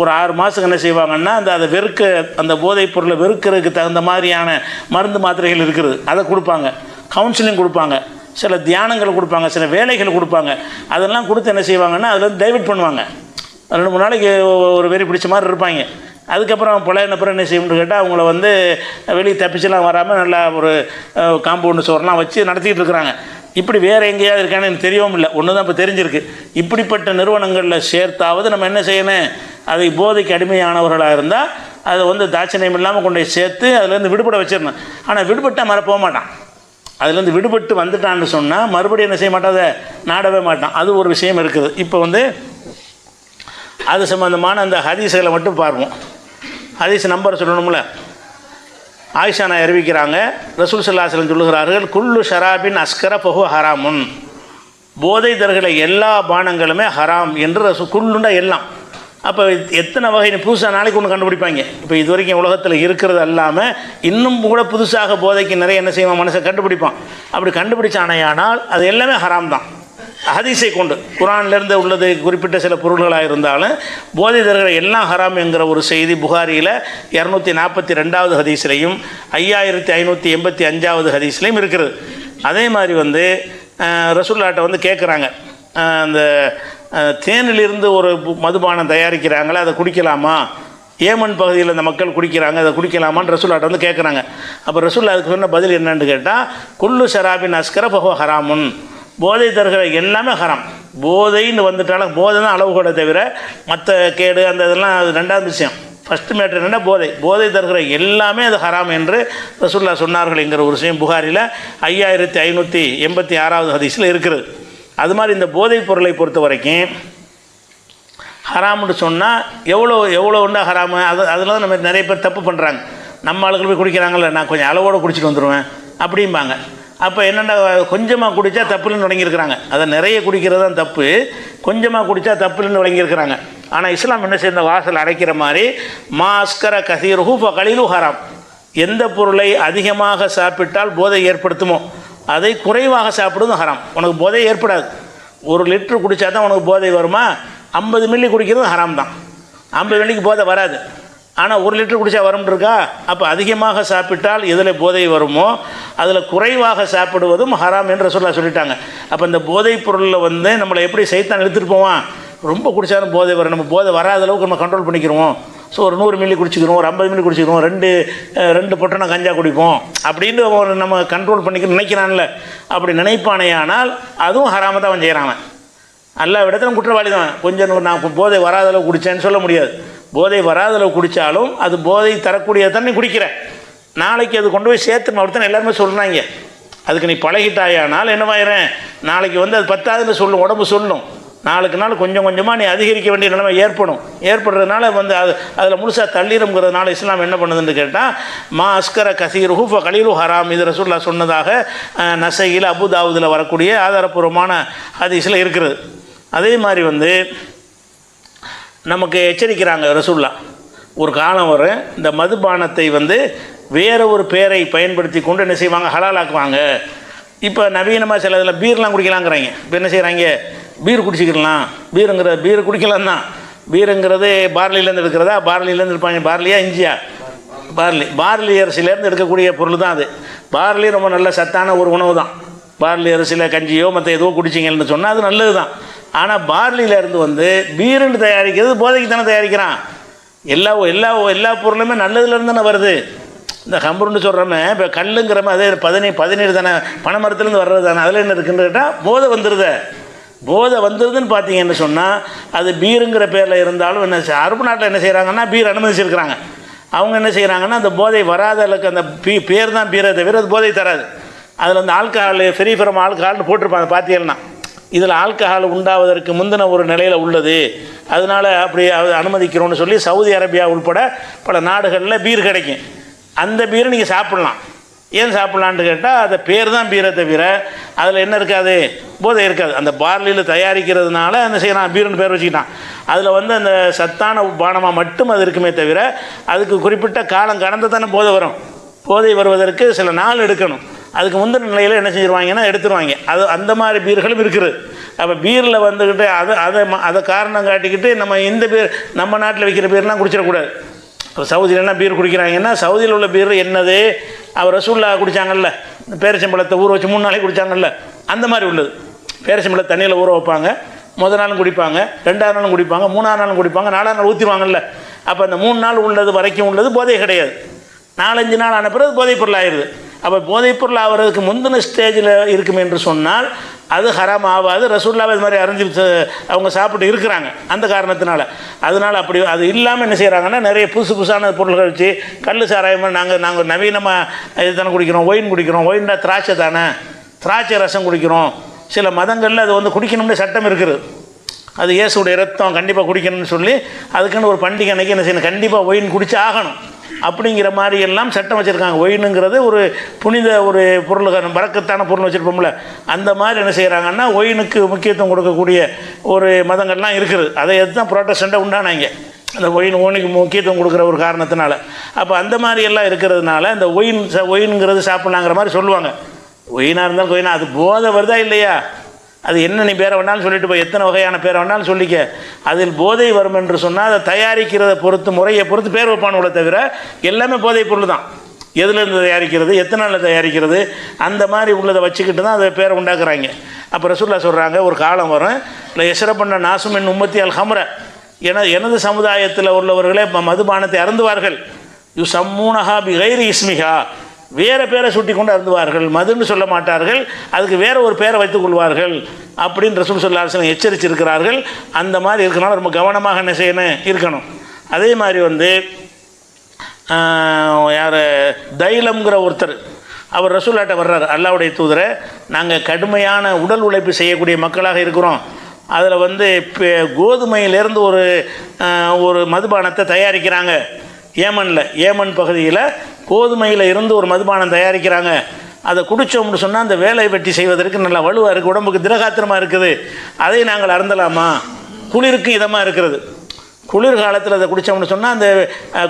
ஒரு 6 மாதத்துக்கு என்ன செய்வாங்கன்னா அதை அந்த போதைப் பொருளை வெறுக்கிறதுக்கு தகுந்த மாதிரியான மருந்து மாத்திரைகள் இருக்கிறது, அதை கொடுப்பாங்க. கவுன்சிலிங் கொடுப்பாங்க, சில தியானங்கள் கொடுப்பாங்க, சில வேலைகள் கொடுப்பாங்க. அதெல்லாம் கொடுத்து என்ன செய்வாங்கன்னா அதில் வந்து டைவர்ட் பண்ணுவாங்க. 2-3 நாளைக்கு ஒரு வெறி பிடிச்ச மாதிரி இருப்பாங்க. அதுக்கப்புறம் பழையனப்புறம் என்ன செய்யணும்னு கேட்டால் அவங்கள வந்து வெளியே தப்பிச்செல்லாம் வராமல் நல்லா ஒரு காம்பவுண்டு சோறெலாம் வச்சு நடத்திக்கிட்டு இருக்கிறாங்க. இப்படி வேறு எங்கேயாவது இருக்கான்னு எனக்கு தெரியவும் இல்லை. ஒன்று தான் இப்போ தெரிஞ்சிருக்கு. இப்படிப்பட்ட நிறுவனங்களில் சேர்த்தாவது நம்ம என்ன செய்யணும், அதை போதைக்கு அடிமையானவர்களாக இருந்தால் அதை வந்து தாட்சணியம் இல்லாமல் கொண்டு சேர்த்து அதுலேருந்து விடுபட வச்சிடணும். ஆனால் விடுபட்டால் மறப்போக மாட்டான். அதுலேருந்து விடுபட்டு வந்துட்டான்னு சொன்னால் மறுபடியும் என்ன செய்ய மாட்டான், அதை நாடவே மாட்டான். அது ஒரு விஷயம் இருக்குது. இப்போ வந்து அது சம்பந்தமான அந்த ஹதீஸுகளை மட்டும் பார்ப்போம். ஹதீஸ் நம்பர் சொல்லணும்ல. ஆயிஷா நான் அறிவிக்கிறாங்க, ரசூல் ஸல்லல்லாஹு அலைஹி வஸல்லம் சொல்லுகிறார்கள், குல்லு ஷராபின் அஸ்கர ஃபஹு ஹராமுன், போதை தருகிற எல்லா பானங்களுமே ஹராம் என்று குல்லுண்டா எல்லாம். அப்போ எத்தனை வகை புதுசாக நாளைக்கு ஒன்று கண்டுபிடிப்பாங்க. இப்போ இது வரைக்கும் உலகத்தில் இருக்கிறது அல்லாமல் இன்னும் கூட புதுசாக போதைக்கு நிறைய என்ன செய்வான், மனுஷன் கண்டுபிடிப்பான். அப்படி கண்டுபிடிச்சானையானால் அது எல்லாமே ஹராம் தான். ஹதீஸை கொண்டு குரானிலிருந்து உள்ளது குறிப்பிட்ட சில பொருள்களாக இருந்தாலும் போதை தருகிற எல்லாம் ஹராம் என்கிற ஒரு செய்தி புகாரியில் 242வது ஹதீஸ்லையும் 5585வது ஹதீஸ்லையும் இருக்கிறது. அதே மாதிரி வந்து ரசூலுல்லாஹ்ட்ட வந்து கேட்குறாங்க, அந்த தேனிலிருந்து ஒரு மதுபானம் தயாரிக்கிறாங்களே, அதை குடிக்கலாமா? ஏமன் பகுதியில் இந்த மக்கள் குடிக்கிறாங்க, அதை குடிக்கலாமான்னு ரசூல்லாட்ட வந்து கேட்குறாங்க. அப்போ ரசூல்லா அதுக்கு சொன்ன பதில் என்னன்னு கேட்டால், குல்லு ஷராபின் அஸ்கர ஃபஹுவ ஹராமுன், போதை தருகிற எல்லாமே ஹராம். போதைன்னு வந்துட்டாலும் போதை தான் அளவு கூட தவிர மற்ற கேடு அந்த இதெல்லாம் அது ரெண்டாவது விஷயம். ஃபஸ்ட்டு மேட்ரு என்னென்னா போதை தருகிற எல்லாமே அது ஹராம் என்று ரசூல்லா சொன்னார்கள் என்கிற ஒரு விஷயம் புகாரில் 5586வது ஹதீஸில் இருக்கிறது. அது மாதிரி இந்த போதைப் பொருளை பொறுத்த வரைக்கும் ஹராம்னு சொன்னால் எவ்வளோ ஒன்றா ஹராமு, அதில் தான் நம்ம நிறைய பேர் தப்பு பண்ணுறாங்க. நம்ம ஆளுகள் போய் குடிக்கிறாங்கல்ல, நான் கொஞ்சம் அளவோடு குடிச்சிட்டு வந்துடுவேன் அப்படிம்பாங்க. அப்போ என்னென்னா கொஞ்சமாக குடித்தா தப்புலன்னு தொடங்கியிருக்கிறாங்க. அதை நிறைய குடிக்கிறது தான் தப்பு, கொஞ்சமாக குடித்தா தப்புலன்னு தொடங்கியிருக்கிறாங்க. ஆனால் இஸ்லாம் என்ன செய்ய, வாசல் அடைக்கிற மாதிரி மாஸ்கர கசீருஹு ஃபகலீலு ஹராம், எந்த பொருளை அதிகமாக சாப்பிட்டால் போதை ஏற்படுத்துமோ அதை குறைவாக சாப்பிடுவதும் ஹராம். உனக்கு போதை ஏற்படாது. 1 லிட்டர் குடித்தா தான் உனக்கு போதை வருமா? 50 மில்லி குடிக்கிறதும் ஹராம் தான். 50 மில்லிக்கு போதை வராது. ஆனால் 1 லிட்டர் குடித்தா வரும்ன்றிருக்கா? அப்போ அதிகமாக சாப்பிட்டால் எதில் போதை வருமோ அதில் குறைவாக சாப்பிடுவதும் ஹராம் என்று ரசூலுல்லாஹ் சொல்லிட்டாங்க. அப்போ இந்த போதைப் பொருளில் வந்து நம்மளை எப்படி சைத்தான் எடுத்துகிட்டு போவான், ரொம்ப குடித்தாலும் போதை வரும், நம்ம போதை வராத அளவுக்கு நம்ம கண்ட்ரோல் பண்ணிக்கிறோம். ஸோ ஒரு 100 மில்லி குடிச்சிக்கிறோம், ஒரு 50 மில்லி குடிச்சிக்கிறோம், ரெண்டு பொட்டனை கஞ்சா குடிப்போம் அப்படின்னு நம்ம கண்ட்ரோல் பண்ணிக்க நினைக்கிறான்ல. அப்படி நினைப்பானேயானால் அதுவும் ஹராம தான் அவன் செய்கிறான். எல்லா இடத்துலையும் குற்றவாளி தான். கொஞ்சம் நான் போதை வராத அளவு குடித்தேன்னு சொல்ல முடியாது. போதை வராத அளவு குடித்தாலும் அது போதை தரக்கூடிய தண்ணி குடிக்கிறேன், நாளைக்கு அது கொண்டு போய் சேர்த்துணும் அப்படித்தான் எல்லாருமே சொல்கிறாங்க. அதுக்கு நீ பழகிட்டாயானால் என்னவாயிரேன், நாளைக்கு வந்து அது பத்தாதுன்னு சொல்லும், உடம்பு சொல்லும். நாளுக்கு நாள் கொஞ்சம் கொஞ்சமாக நீ அதிகரிக்க வேண்டிய நிலைமை ஏற்படுறதுனால வந்து அதில் முழுசாக தள்ளிடுங்கிறதுனால இஸ்லாம் என்ன பண்ணுதுன்னு கேட்டால், மா அஸ்கர கசீருஹு ஃபகலீலு ஹராம், இது ரசூலுல்லாஹ் சொன்னதாக நசையில் அபுதாவுதில் வரக்கூடிய ஆதாரப்பூர்வமான ஹதீஸில் இருக்கிறது. அதே மாதிரி வந்து நமக்கு எச்சரிக்கிறாங்க ரசூலுல்லாஹ், ஒரு காலம் வரும் இந்த மதுபானத்தை வந்து வேறு ஒரு பேரை பயன்படுத்தி கொண்டு என்ன செய்வாங்க, ஹலாலாக்குவாங்க. இப்போ நவீனமாக சில இதில் பீர்லாம் குடிக்கலாங்கிறாங்க. இப்போ என்ன செய்கிறாங்க, பீர் குடிச்சிக்கலாம், பீர் குடிக்கலாம் தான். பீருங்கிறது பார்லியிலேருந்து எடுக்கிறதா, பார்லியிலேருந்து எடுப்பாங்க. பார்லியா இஞ்சியா? பார்லி அரிசியிலேருந்து எடுக்கக்கூடிய பொருள் தான் அது. பார்லி ரொம்ப நல்ல சத்தான ஒரு உணவு தான். பார்லி அரிசியில் கஞ்சியோ மற்ற ஏதோ குடிச்சிங்கன்னு சொன்னால் அது நல்லது தான். ஆனால் பார்லியிலேருந்து வந்து பீருன்னு தயாரிக்கிறது போதைக்கு தானே தயாரிக்கிறான். எல்லா பொருளுமே நல்லதுலேருந்து தானே வருது. இந்த கம்புருன்னு சொல்கிறோமே, இப்போ கல்லுங்கிறமே அதே 17 தானே, பனை மரத்துலேருந்து வர்றது தானே. அதில் என்ன இருக்குன்னு கேட்டால் போதை வந்துடுதுன்னு பார்த்தீங்கன்னு சொன்னால் அது பீருங்கிற பேரில் இருந்தாலும் என்ன அரபு நாட்டில் என்ன செய்கிறாங்கன்னா பீர் அனுமதிச்சிருக்கிறாங்க. அவங்க என்ன செய்கிறாங்கன்னா அந்த போதை வராத அளவுக்கு அந்த பேர் தான் பீரை தவிர அது போதை தராது. அதில் அந்த ஆல்கஹால் ஃப்ரீ ஃப்ரம் ஆல்கஹால்னு போட்டிருப்பாங்க பார்த்தீங்கன்னா. இதில் ஆல்கஹால் உண்டாவதற்கு முந்தின ஒரு நிலையில் உள்ளது, அதனால் அப்படி அனுமதிக்கிறோன்னு சொல்லி சவுதி அரேபியா உள்பட பல நாடுகளில் பீர் கிடைக்கும். அந்த பீரை நீங்கள் சாப்பிட்லாம். ஏன் சாப்பிட்லான்னு கேட்டால் அந்த பேர் தான் பீரை தவிர அதில் என்ன இருக்காது, போதை இருக்காது. அந்த பார்லியில் தயாரிக்கிறதுனால என்ன செய்யலாம், பீருன்னு பேர் வச்சுக்கிட்டான். அதில் வந்து அந்த சத்தான பானமாக மட்டும் அது இருக்குமே தவிர அதுக்கு குறிப்பிட்ட காலம் கடந்து தானே போதை வரும். போதை வருவதற்கு சில நாள் எடுக்கணும். அதுக்கு முந்தின நிலையில் என்ன செஞ்சுருவாங்கன்னா எடுத்துருவாங்க. அது அந்த மாதிரி பீர்களும் இருக்குது. அப்போ பீரில் வந்துக்கிட்டு அதை காரணம் காட்டிக்கிட்டு நம்ம இந்த பீர் நம்ம நாட்டில் விற்கிற பீர்லாம் குடிச்சிடக்கூடாது. இப்போ சவுதியிலலாம் பீர் குடிக்கிறாங்கன்னா சவுதியில் உள்ள பீர் என்னது, அவர் ரசூலுல்லாஹ் குடித்தாங்கல்ல, பேரிச்சம்பழத்தை ஊற வச்சு 3 நாளைக்கு குடித்தாங்கல்ல, அந்த மாதிரி உள்ளது. பேரிச்சம்பழத்தை தண்ணியில் ஊற வைப்பாங்க, முதல் நாளும் குடிப்பாங்க, 2ஆவது நாளும் குடிப்பாங்க, 3ஆவது நாளும் குடிப்பாங்க, 4ஆவது நாள் ஊற்றிடுவாங்கல்ல. அப்போ அந்த 3 நாள் உள்ளது வரைக்கும் உள்ளது போதை கிடையாது. 4-5 நாள் ஆன பிறகு போதைப் பொருள் ஆயிடுது. அப்போ போதைப் பொருள் ஆகிறதுக்கு முந்தின ஸ்டேஜில் இருக்கும் என்று சொன்னால் அது ஹராம் ஆகாது. ரசூலுல்லாஹ் இது மாதிரி அறிஞ்சு அவங்க சாப்பிட்டு இருக்கிறாங்க அந்த காரணத்தினால. அதனால் அப்படி அது இல்லாமல் என்ன செய்கிறாங்கன்னா நிறைய புதுசான பொருள்கள் வச்சு கல் சாராயம் நாங்கள் நவீனமாக இது தானே குடிக்கிறோம், ஒயின் குடிக்கிறோம். ஒயின்னா திராட்சை தானே, திராட்சை ரசம் குடிக்கிறோம். சில மதங்களில் அது வந்து குடிக்கணும்னு சட்டம் இருக்குது. அது இயேசுடைய ரத்தம் கண்டிப்பாக குடிக்கணும்னு சொல்லி அதுக்குன்னு ஒரு பண்டிகை அன்றைக்கி என்ன செய்யணும், கண்டிப்பாக ஒயின் குடிச்சு ஆகணும் அப்படிங்கிற மாதிரி எல்லாம் சட்டம் வச்சுருக்காங்க. ஒயினுங்கிறது ஒரு புனித ஒரு பொருள், பறக்கத்தான பொருள் வச்சுருப்போம்ல, அந்த மாதிரி என்ன செய்கிறாங்கன்னா ஒயினுக்கு முக்கியத்துவம் கொடுக்கக்கூடிய ஒரு மதங்கள்லாம் இருக்குது. அதை எடுத்து தான் புரோட்டஸ்டண்ட்டாக உண்டானாங்க, அந்த ஒயினுக்கு முக்கியத்துவம் கொடுக்குற ஒரு காரணத்தினால. அப்போ அந்த மாதிரி எல்லாம் இருக்கிறதுனால இந்த ஒயினுங்கிறது சாப்பிட்லாங்கிற மாதிரி சொல்லுவாங்க. ஒயினாக இருந்தாலும் ஒயினா அது போதை வருதா இல்லையா, அது என்ன நீ பேரை வேணாலும் சொல்லிட்டு போய், எத்தனை வகையான பேரை வேணாலும் சொல்லிக்க, அதில் போதை வரும் என்று சொன்னால் அதை தயாரிக்கிறத பொறுத்து, முறையை பொறுத்து பேர் வைப்பானுங்களே தவிர எல்லாமே போதைப் பொருள் தான். எதுலேருந்து தயாரிக்கிறது, எத்தனை நாளில் தயாரிக்கிறது, அந்த மாதிரி உள்ளதை வச்சுக்கிட்டு தான் அதை பேரை உண்டாக்குறாங்க. அப்போ ரசூலுல்லாஹ் சொல்கிறாங்க ஒரு காலம் வரும் இல்லை எஸ்ரபண்ண நாசுமின் உம்மத்தி அல் ஹம்ர, எனது சமுதாயத்தில் உள்ளவர்களே மதுபானத்தை அருந்துவார்கள். யுசம்மூனஹா பி கைரி இஸ்மிஹா, வேறு பேரை சுட்டி கொண்டு அருந்துவார்கள், மதுன்னு சொல்ல மாட்டார்கள், அதுக்கு வேறு ஒரு பேரை வைத்துக் கொள்வார்கள் அப்படின்னு ரசூல் ஸல்லல்லாஹு அலைஹி வஸல்லம் எச்சரிச்சிருக்கிறார்கள். அந்த மாதிரி இருக்கனால ரொம்ப கவனமாக என்ன செய்யணும் இருக்கணும். அதே மாதிரி யார் தைலம்ங்கிற ஒருத்தர், அவர் ரசூல்லாட்ட வர்றார், அல்லாஹ்வுடைய தூதரை, நாங்கள் கடுமையான உடல் உழைப்பு செய்யக்கூடிய மக்களாக இருக்கிறோம், அதில் கோதுமையிலேருந்து ஒரு மதுபானத்தை தயாரிக்கிறாங்க ஏமன் பகுதியில் கோதுமையில் இருந்து ஒரு மதுபானம் தயாரிக்கிறாங்க, அதை குடித்தோம்னு சொன்னால் அந்த வேலை வெட்டி செய்வதற்கு நல்லா வலுவாக இருக்குது, உடம்புக்கு திடகாத்திரமாக இருக்குது, அதை நாங்கள் அருந்தலாமா? குளிருக்கு இதமாக இருக்கிறது, குளிர்காலத்தில் அதை குடித்தோம்னு சொன்னால் அந்த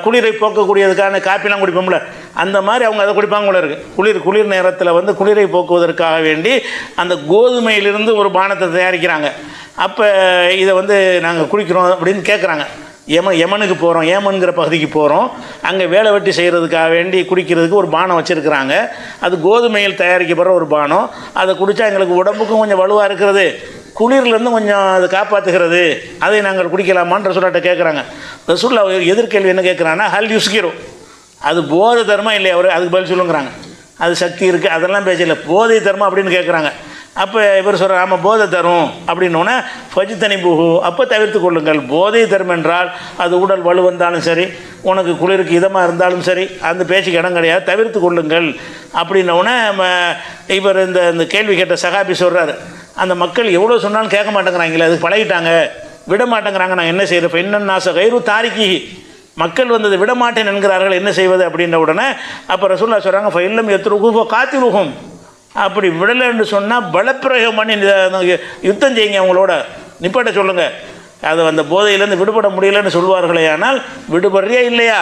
குளிரை போக்கக்கூடியதுக்கான காப்பிலாம் குடிப்போம்ல, அந்த மாதிரி அவங்க அதை குடிப்பாங்க போல இருக்குது. குளிர் நேரத்தில் குளிரை போக்குவதற்காக வேண்டி அந்த கோதுமையிலிருந்து ஒரு பானத்தை தயாரிக்கிறாங்க. அப்போ இதை நாங்கள் குடிக்கிறோம் அப்படின்னு கேட்குறாங்க. யமனுக்கு போகிறோம், ஏமன்கிற பகுதிக்கு போகிறோம், அங்கே வேலை வெட்டி செய்கிறதுக்காக வேண்டி குடிக்கிறதுக்கு ஒரு பானம் வச்சுருக்கிறாங்க, அது கோதுமையில் தயாரிக்கப்படுற ஒரு பானம், அதை குடித்தா எங்களுக்கு உடம்புக்கும் கொஞ்சம் வலுவாக இருக்கிறது, குளிர்லேருந்து கொஞ்சம் அது காப்பாற்றுகிறது, அதை நாங்கள் குடிக்கலாமான்னு ரசூல்லாட்ட கேட்குறாங்க. ரசூல்லா எதிர்கேள்வி என்ன கேட்குறாங்கன்னா, ஹல் யுஸ்கிரும், அது போதை தர்மா இல்லையா? அவர் அதுக்கு பதில் சொல்லுங்கிறாங்க, அது சக்தி இருக்குது, அதெல்லாம் பேசல, போதை தர்மா அப்படின்னு கேட்குறாங்க. அப்போ இவர் சொல்கிறார், ஆமாம் போதை தரும் அப்படின்னோடனே ஃபஜ்தனி புஹு, அப்போ தவிர்த்து கொள்ளுங்கள். போதை தரும் என்றால் அது உடல் வலு வந்தாலும் சரி, உனக்கு குளிருக்கு இதமாக இருந்தாலும் சரி, அந்த பேச்சுக்கு இடம் கிடையாது, தவிர்த்து கொள்ளுங்கள் அப்படின்னோடனே இவர் இந்த கேள்வி கேட்ட சகாபி சொல்கிறார், அந்த மக்கள் எவ்வளோ சொன்னாலும் கேட்க மாட்டேங்கிறாங்களே, அதுக்கு பழகிட்டாங்க, விட மாட்டேங்கிறாங்க, நான் என்ன செய்கிறேன்? இப்போ இன்னும் நாச கைரு தாரிக்கி, மக்கள் அதை விடமாட்டேன் என்கிறார்கள், என்ன செய்வது அப்படின்ற உடனே அப்போ ரசூல்லா சொல்கிறாங்க, இப்போ இல்லம் எத்துருகும் காத்திருகும், அப்படி விடலைன்னு சொன்னால் பலப்பிரயோகம் பண்ணி யுத்தம் செய்யுங்க, அவங்களோட நிப்பாட்ட சொல்லுங்கள், அது அந்த போதையிலேருந்து விடுபட முடியலன்னு சொல்வார்களே, ஆனால் விடுபடுறியா இல்லையா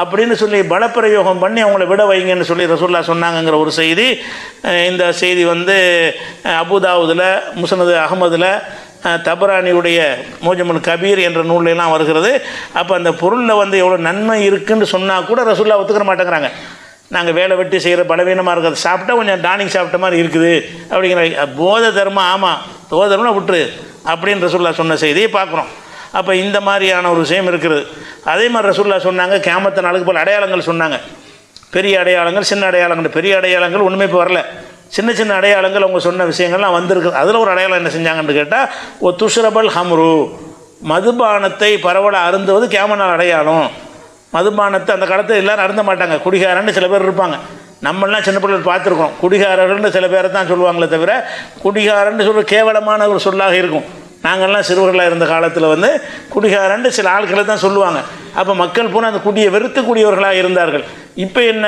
அப்படின்னு சொல்லி பலப்பிரயோகம் பண்ணி அவங்கள விட வைங்கன்னு சொல்லி ரசூல்லா சொன்னாங்கங்கிற ஒரு செய்தி. இந்த செய்தி அபூதாவுதில், முஸ்னது அஹமதில், தபரானியுடைய மோஜமுல் கபீர் என்ற நூலெல்லாம் வருகிறது. அப்போ அந்த பொருளில் எவ்வளோ நன்மை இருக்குன்னு சொன்னால் கூட ரசூல்லா ஒத்துக்கிற மாட்டேங்கிறாங்க. நாங்கள் வேலை வெட்டி செய்கிற பலவீனமாக இருக்கிறது சாப்பிட்டா கொஞ்சம் டானிக் சாப்பிட்ட மாதிரி இருக்குது அப்படிங்கிற போதை தர்மம், ஆமாம் போதை தர்மம் விட்டுரு அப்படின்னு ரசூல்லா சொன்ன செய்தியை பார்க்குறோம். அப்போ இந்த மாதிரியான ஒரு விஷயம் இருக்கிறது. அதே மாதிரி ரசூல்லா சொன்னாங்க, கியாமத்து நாளுக்கு போல் அடையாளங்கள் சொன்னாங்க, பெரிய அடையாளங்கள், சின்ன அடையாளங்கள். பெரிய அடையாளங்கள் ஒன்றுமே இப்போ வரல, சின்ன சின்ன அடையாளங்கள் அவங்க சொன்ன விஷயங்கள்லாம் வந்திருக்கு. அதில் ஒரு அடையாளம் என்ன செஞ்சாங்கன்னு கேட்டால், ஓ துஷ்ரபல் ஹம்ரு, மதுபானத்தை பரவலாக அருந்துவது கியாமத் அடையாளம். மதுபானத்தை அந்த காலத்தில் எல்லோரும் அருந்த மாட்டாங்க, குடிகாரன்னு சில பேர் இருப்பாங்க, நம்மளாம் சின்ன பிள்ளைகள் பார்த்துருக்கோம். குடிகாரர்கள்னு சில பேரை தான் சொல்லுவாங்களே தவிர குடிகாரன்னு சொல்கிற கேவலமான ஒரு சொல்லாக இருக்கும். நாங்கள்லாம் சிறுவர்களாக இருந்த காலத்தில் குடிகாரன்னு சில ஆட்களை தான் சொல்லுவாங்க. அப்போ மக்கள் பூரா அந்த குடியை வெறுத்துக்கூடியவர்களாக இருந்தார்கள். இப்போ என்ன,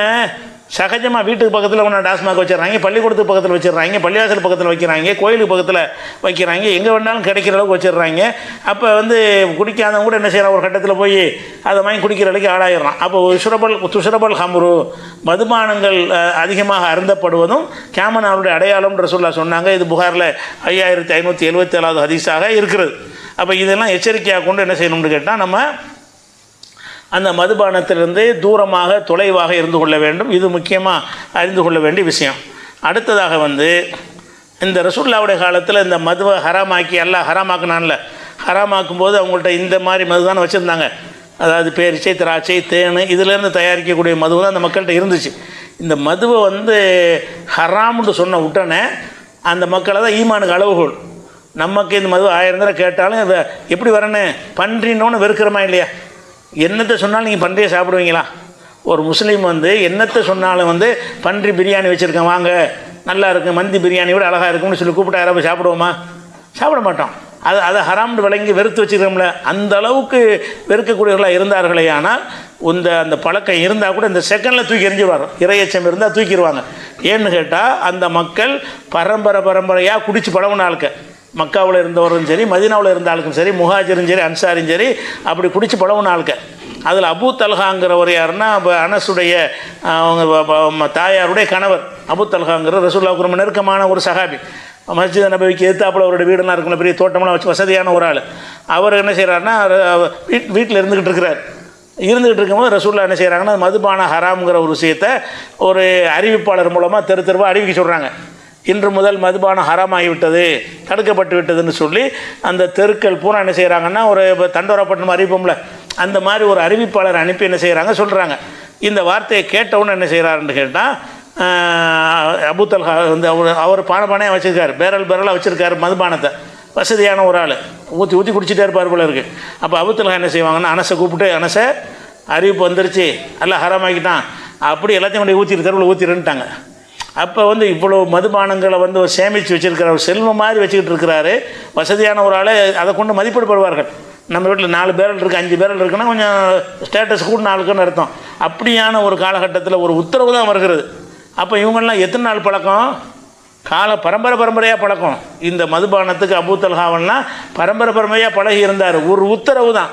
சகஜமாக வீட்டுக்கு பக்கத்தில் ஒன்று டாஸ்மாக் வச்சிடறாங்க, பள்ளிக்கூடத்துக்கு பக்கத்தில் வச்சிடறாங்க, பள்ளிவாசல் பக்கத்தில் வைக்கிறாங்க, கோயிலுக்கு பக்கத்தில் வைக்கிறாங்க, எங்கே வேணாலும் கிடைக்கிற அளவுக்கு வச்சிடுறாங்க. அப்போ குடிக்காதவங்க கூட என்ன செய்யறான், ஒரு கட்டத்தில் போய் அதை வாங்கி குடிக்கிற அளவுக்கு ஆளாயிடுறான். அப்போ துஷ்ரபல் ஹம்ரு, மதுபானங்கள் அதிகமாக அருந்தப்படுவதும் கியாமனாவுடைய அடையாளம்ன்ற சொன்னாங்க. இது புகாரில் 5577 ஹதீஸாக இருக்கிறது. அப்போ இதெல்லாம் எச்சரிக்கையாக கொண்டு என்ன செய்யணும்னு கேட்டால், நம்ம அந்த மதுபானத்திலிருந்து தூரமாக தொலைவாக இருந்து கொள்ள வேண்டும். இது முக்கியமாக அறிந்து கொள்ள வேண்டிய விஷயம். அடுத்ததாக இந்த ரசூலுல்லாஹ்வுடைய காலத்தில் இந்த மதுவை ஹராமாக்கி, எல்லாம் ஹராமாக்குனான்ல, ஹராமாக்கும் போது அவங்கள்ட்ட இந்த மாதிரி மது தானே வச்சுருந்தாங்க. அதாவது பேரிச்சை, திராட்சை, தேன், இதிலேருந்து தயாரிக்கக்கூடிய மது தான் அந்த மக்கள்கிட்ட இருந்துச்சு. இந்த மதுவை ஹராம்னு சொன்ன உடனே அந்த மக்களை தான் ஈமானுக்கு அளவுகோல். நமக்கு இந்த மது 1000 தடவை கேட்டாலும் எப்படி வரணும், பன்றினோன்னு வெறுக்கிறமா இல்லையா? என்னத்தை சொன்னாலும் நீங்கள் பன்றியை சாப்பிடுவீங்களா? ஒரு முஸ்லீம் என்னத்தை சொன்னாலும் பன்றி பிரியாணி வச்சுருக்கேன் வாங்க, நல்லா இருக்குது, மந்தி பிரியாணி விட அழகாக இருக்கும்னு சொல்லி கூப்பிட்டா யாராவது சாப்பிடுவோமா? சாப்பிட மாட்டோம். அதை ஹராம்னு விளங்கி வெறுத்து வச்சுக்கிறோம்ல, அந்த அளவுக்கு வெறுக்கக்கூடியவர்களாக இருந்தார்களே. ஆனால் அந்த பழக்கம் இருந்தால் கூட இந்த செகண்டில் தூக்கி எறிஞ்சிடுவாங்க. இறையச்சம் இருந்தால் தூக்கிடுவாங்க. ஏன்னு கேட்டால் அந்த மக்கள் பரம்பரையாக குடிச்சு பழகுன ஆளுக்க, மக்காவில் இருந்தவரும் சரி, மதீனாவில் இருந்த ஆளுக்கும் சரி, முஹாஜிரும் சரி, அன்சாரும் சரி, அப்படி குடிச்சு பழகுன ஆளுக்க. அதில் அபூ தல்ஹாங்கிறவர் யாருன்னா, அனஸுடைய அவங்க தாயாருடைய கணவர் அபூ தல்ஹாங்கிற ரசூலுல்லாஹ்வுக்கு ரொம்ப நெருக்கமான ஒரு சஹாபி. மஸ்ஜித் நபவிக்கு எதிர்த்தாப்புல அவருடைய வீடெல்லாம் இருக்குல்ல, பெரிய தோட்டமெல்லாம் வச்சு வசதியான ஒரு ஆள். அவர் என்ன செய்கிறாருன்னா, வீட்டில் இருந்துக்கிட்டு இருக்கும்போது ரசூலுல்லாஹ் என்ன செய்கிறாங்கன்னா, மதுபான ஹராம்ங்கிற ஒரு விஷயத்தை ஒரு அறிவிப்பாளர் மூலமாக தெருவாக அறிவிக்க சொல்கிறாங்க. இன்று முதல் மதுபானம் ஹராமாகிவிட்டது, தடுக்கப்பட்டு விட்டதுன்னு சொல்லி அந்த தெருக்கள் பூரா என்ன செய்கிறாங்கன்னா, ஒரு தண்டோரப்பட்டினம் அறிவிப்போம்ல, அந்த மாதிரி ஒரு அறிவிப்பாளர் அனுப்பி என்ன செய்கிறாங்க சொல்கிறாங்க. இந்த வார்த்தையை கேட்டவுன்னு என்ன செய்கிறாருன்னு கேட்டால், அபூத்தல்ஹா வந்து அவர் பானையாக வச்சுருக்காரு, பேரலாக வச்சுருக்காரு மதுபானத்தை, வசதியான ஒரு ஆள், ஊற்றி ஊற்றி குடிச்சிட்டே இருப்பார் போல இருக்குது. அப்போ அபூத்தல்ஹா என்ன செய்வாங்கன்னா, அனசை கூப்பிட்டு, அனசை அறிவிப்பு வந்துருச்சு, எல்லாம் ஹராமாக்கிட்டான், அப்படி எல்லாத்தையும் கொண்டு ஊற்றிட்டு தெருவில் ஊற்றிருந்துட்டாங்க. அப்போ வந்து இவ்வளோ மதுபானங்களை வந்து ஒரு சேமித்து வச்சுருக்கிற ஒரு செல்வம் மாதிரி வச்சுக்கிட்டு இருக்கிறாரு, வசதியான ஒரு ஆள், அதை கொண்டு மதிப்பிடப்படுவார்கள். நம்ம வீட்டில் 4 பேரல் இருக்குது, 5 பேரல் இருக்குன்னா கொஞ்சம் ஸ்டேட்டஸ் கூட 4க்குன்னு அர்த்தம். அப்படியான ஒரு காலகட்டத்தில் ஒரு உத்தரவு தான் வருகிறது. அப்போ இவங்கெல்லாம் எத்தனை நாள் பழக்கம், பரம்பரையாக பழக்கம். இந்த மதுபானத்துக்கு அபூத்தல்ஹாவெல்லாம் பரம்பரையாக பழகி இருந்தார். ஒரு உத்தரவு தான்,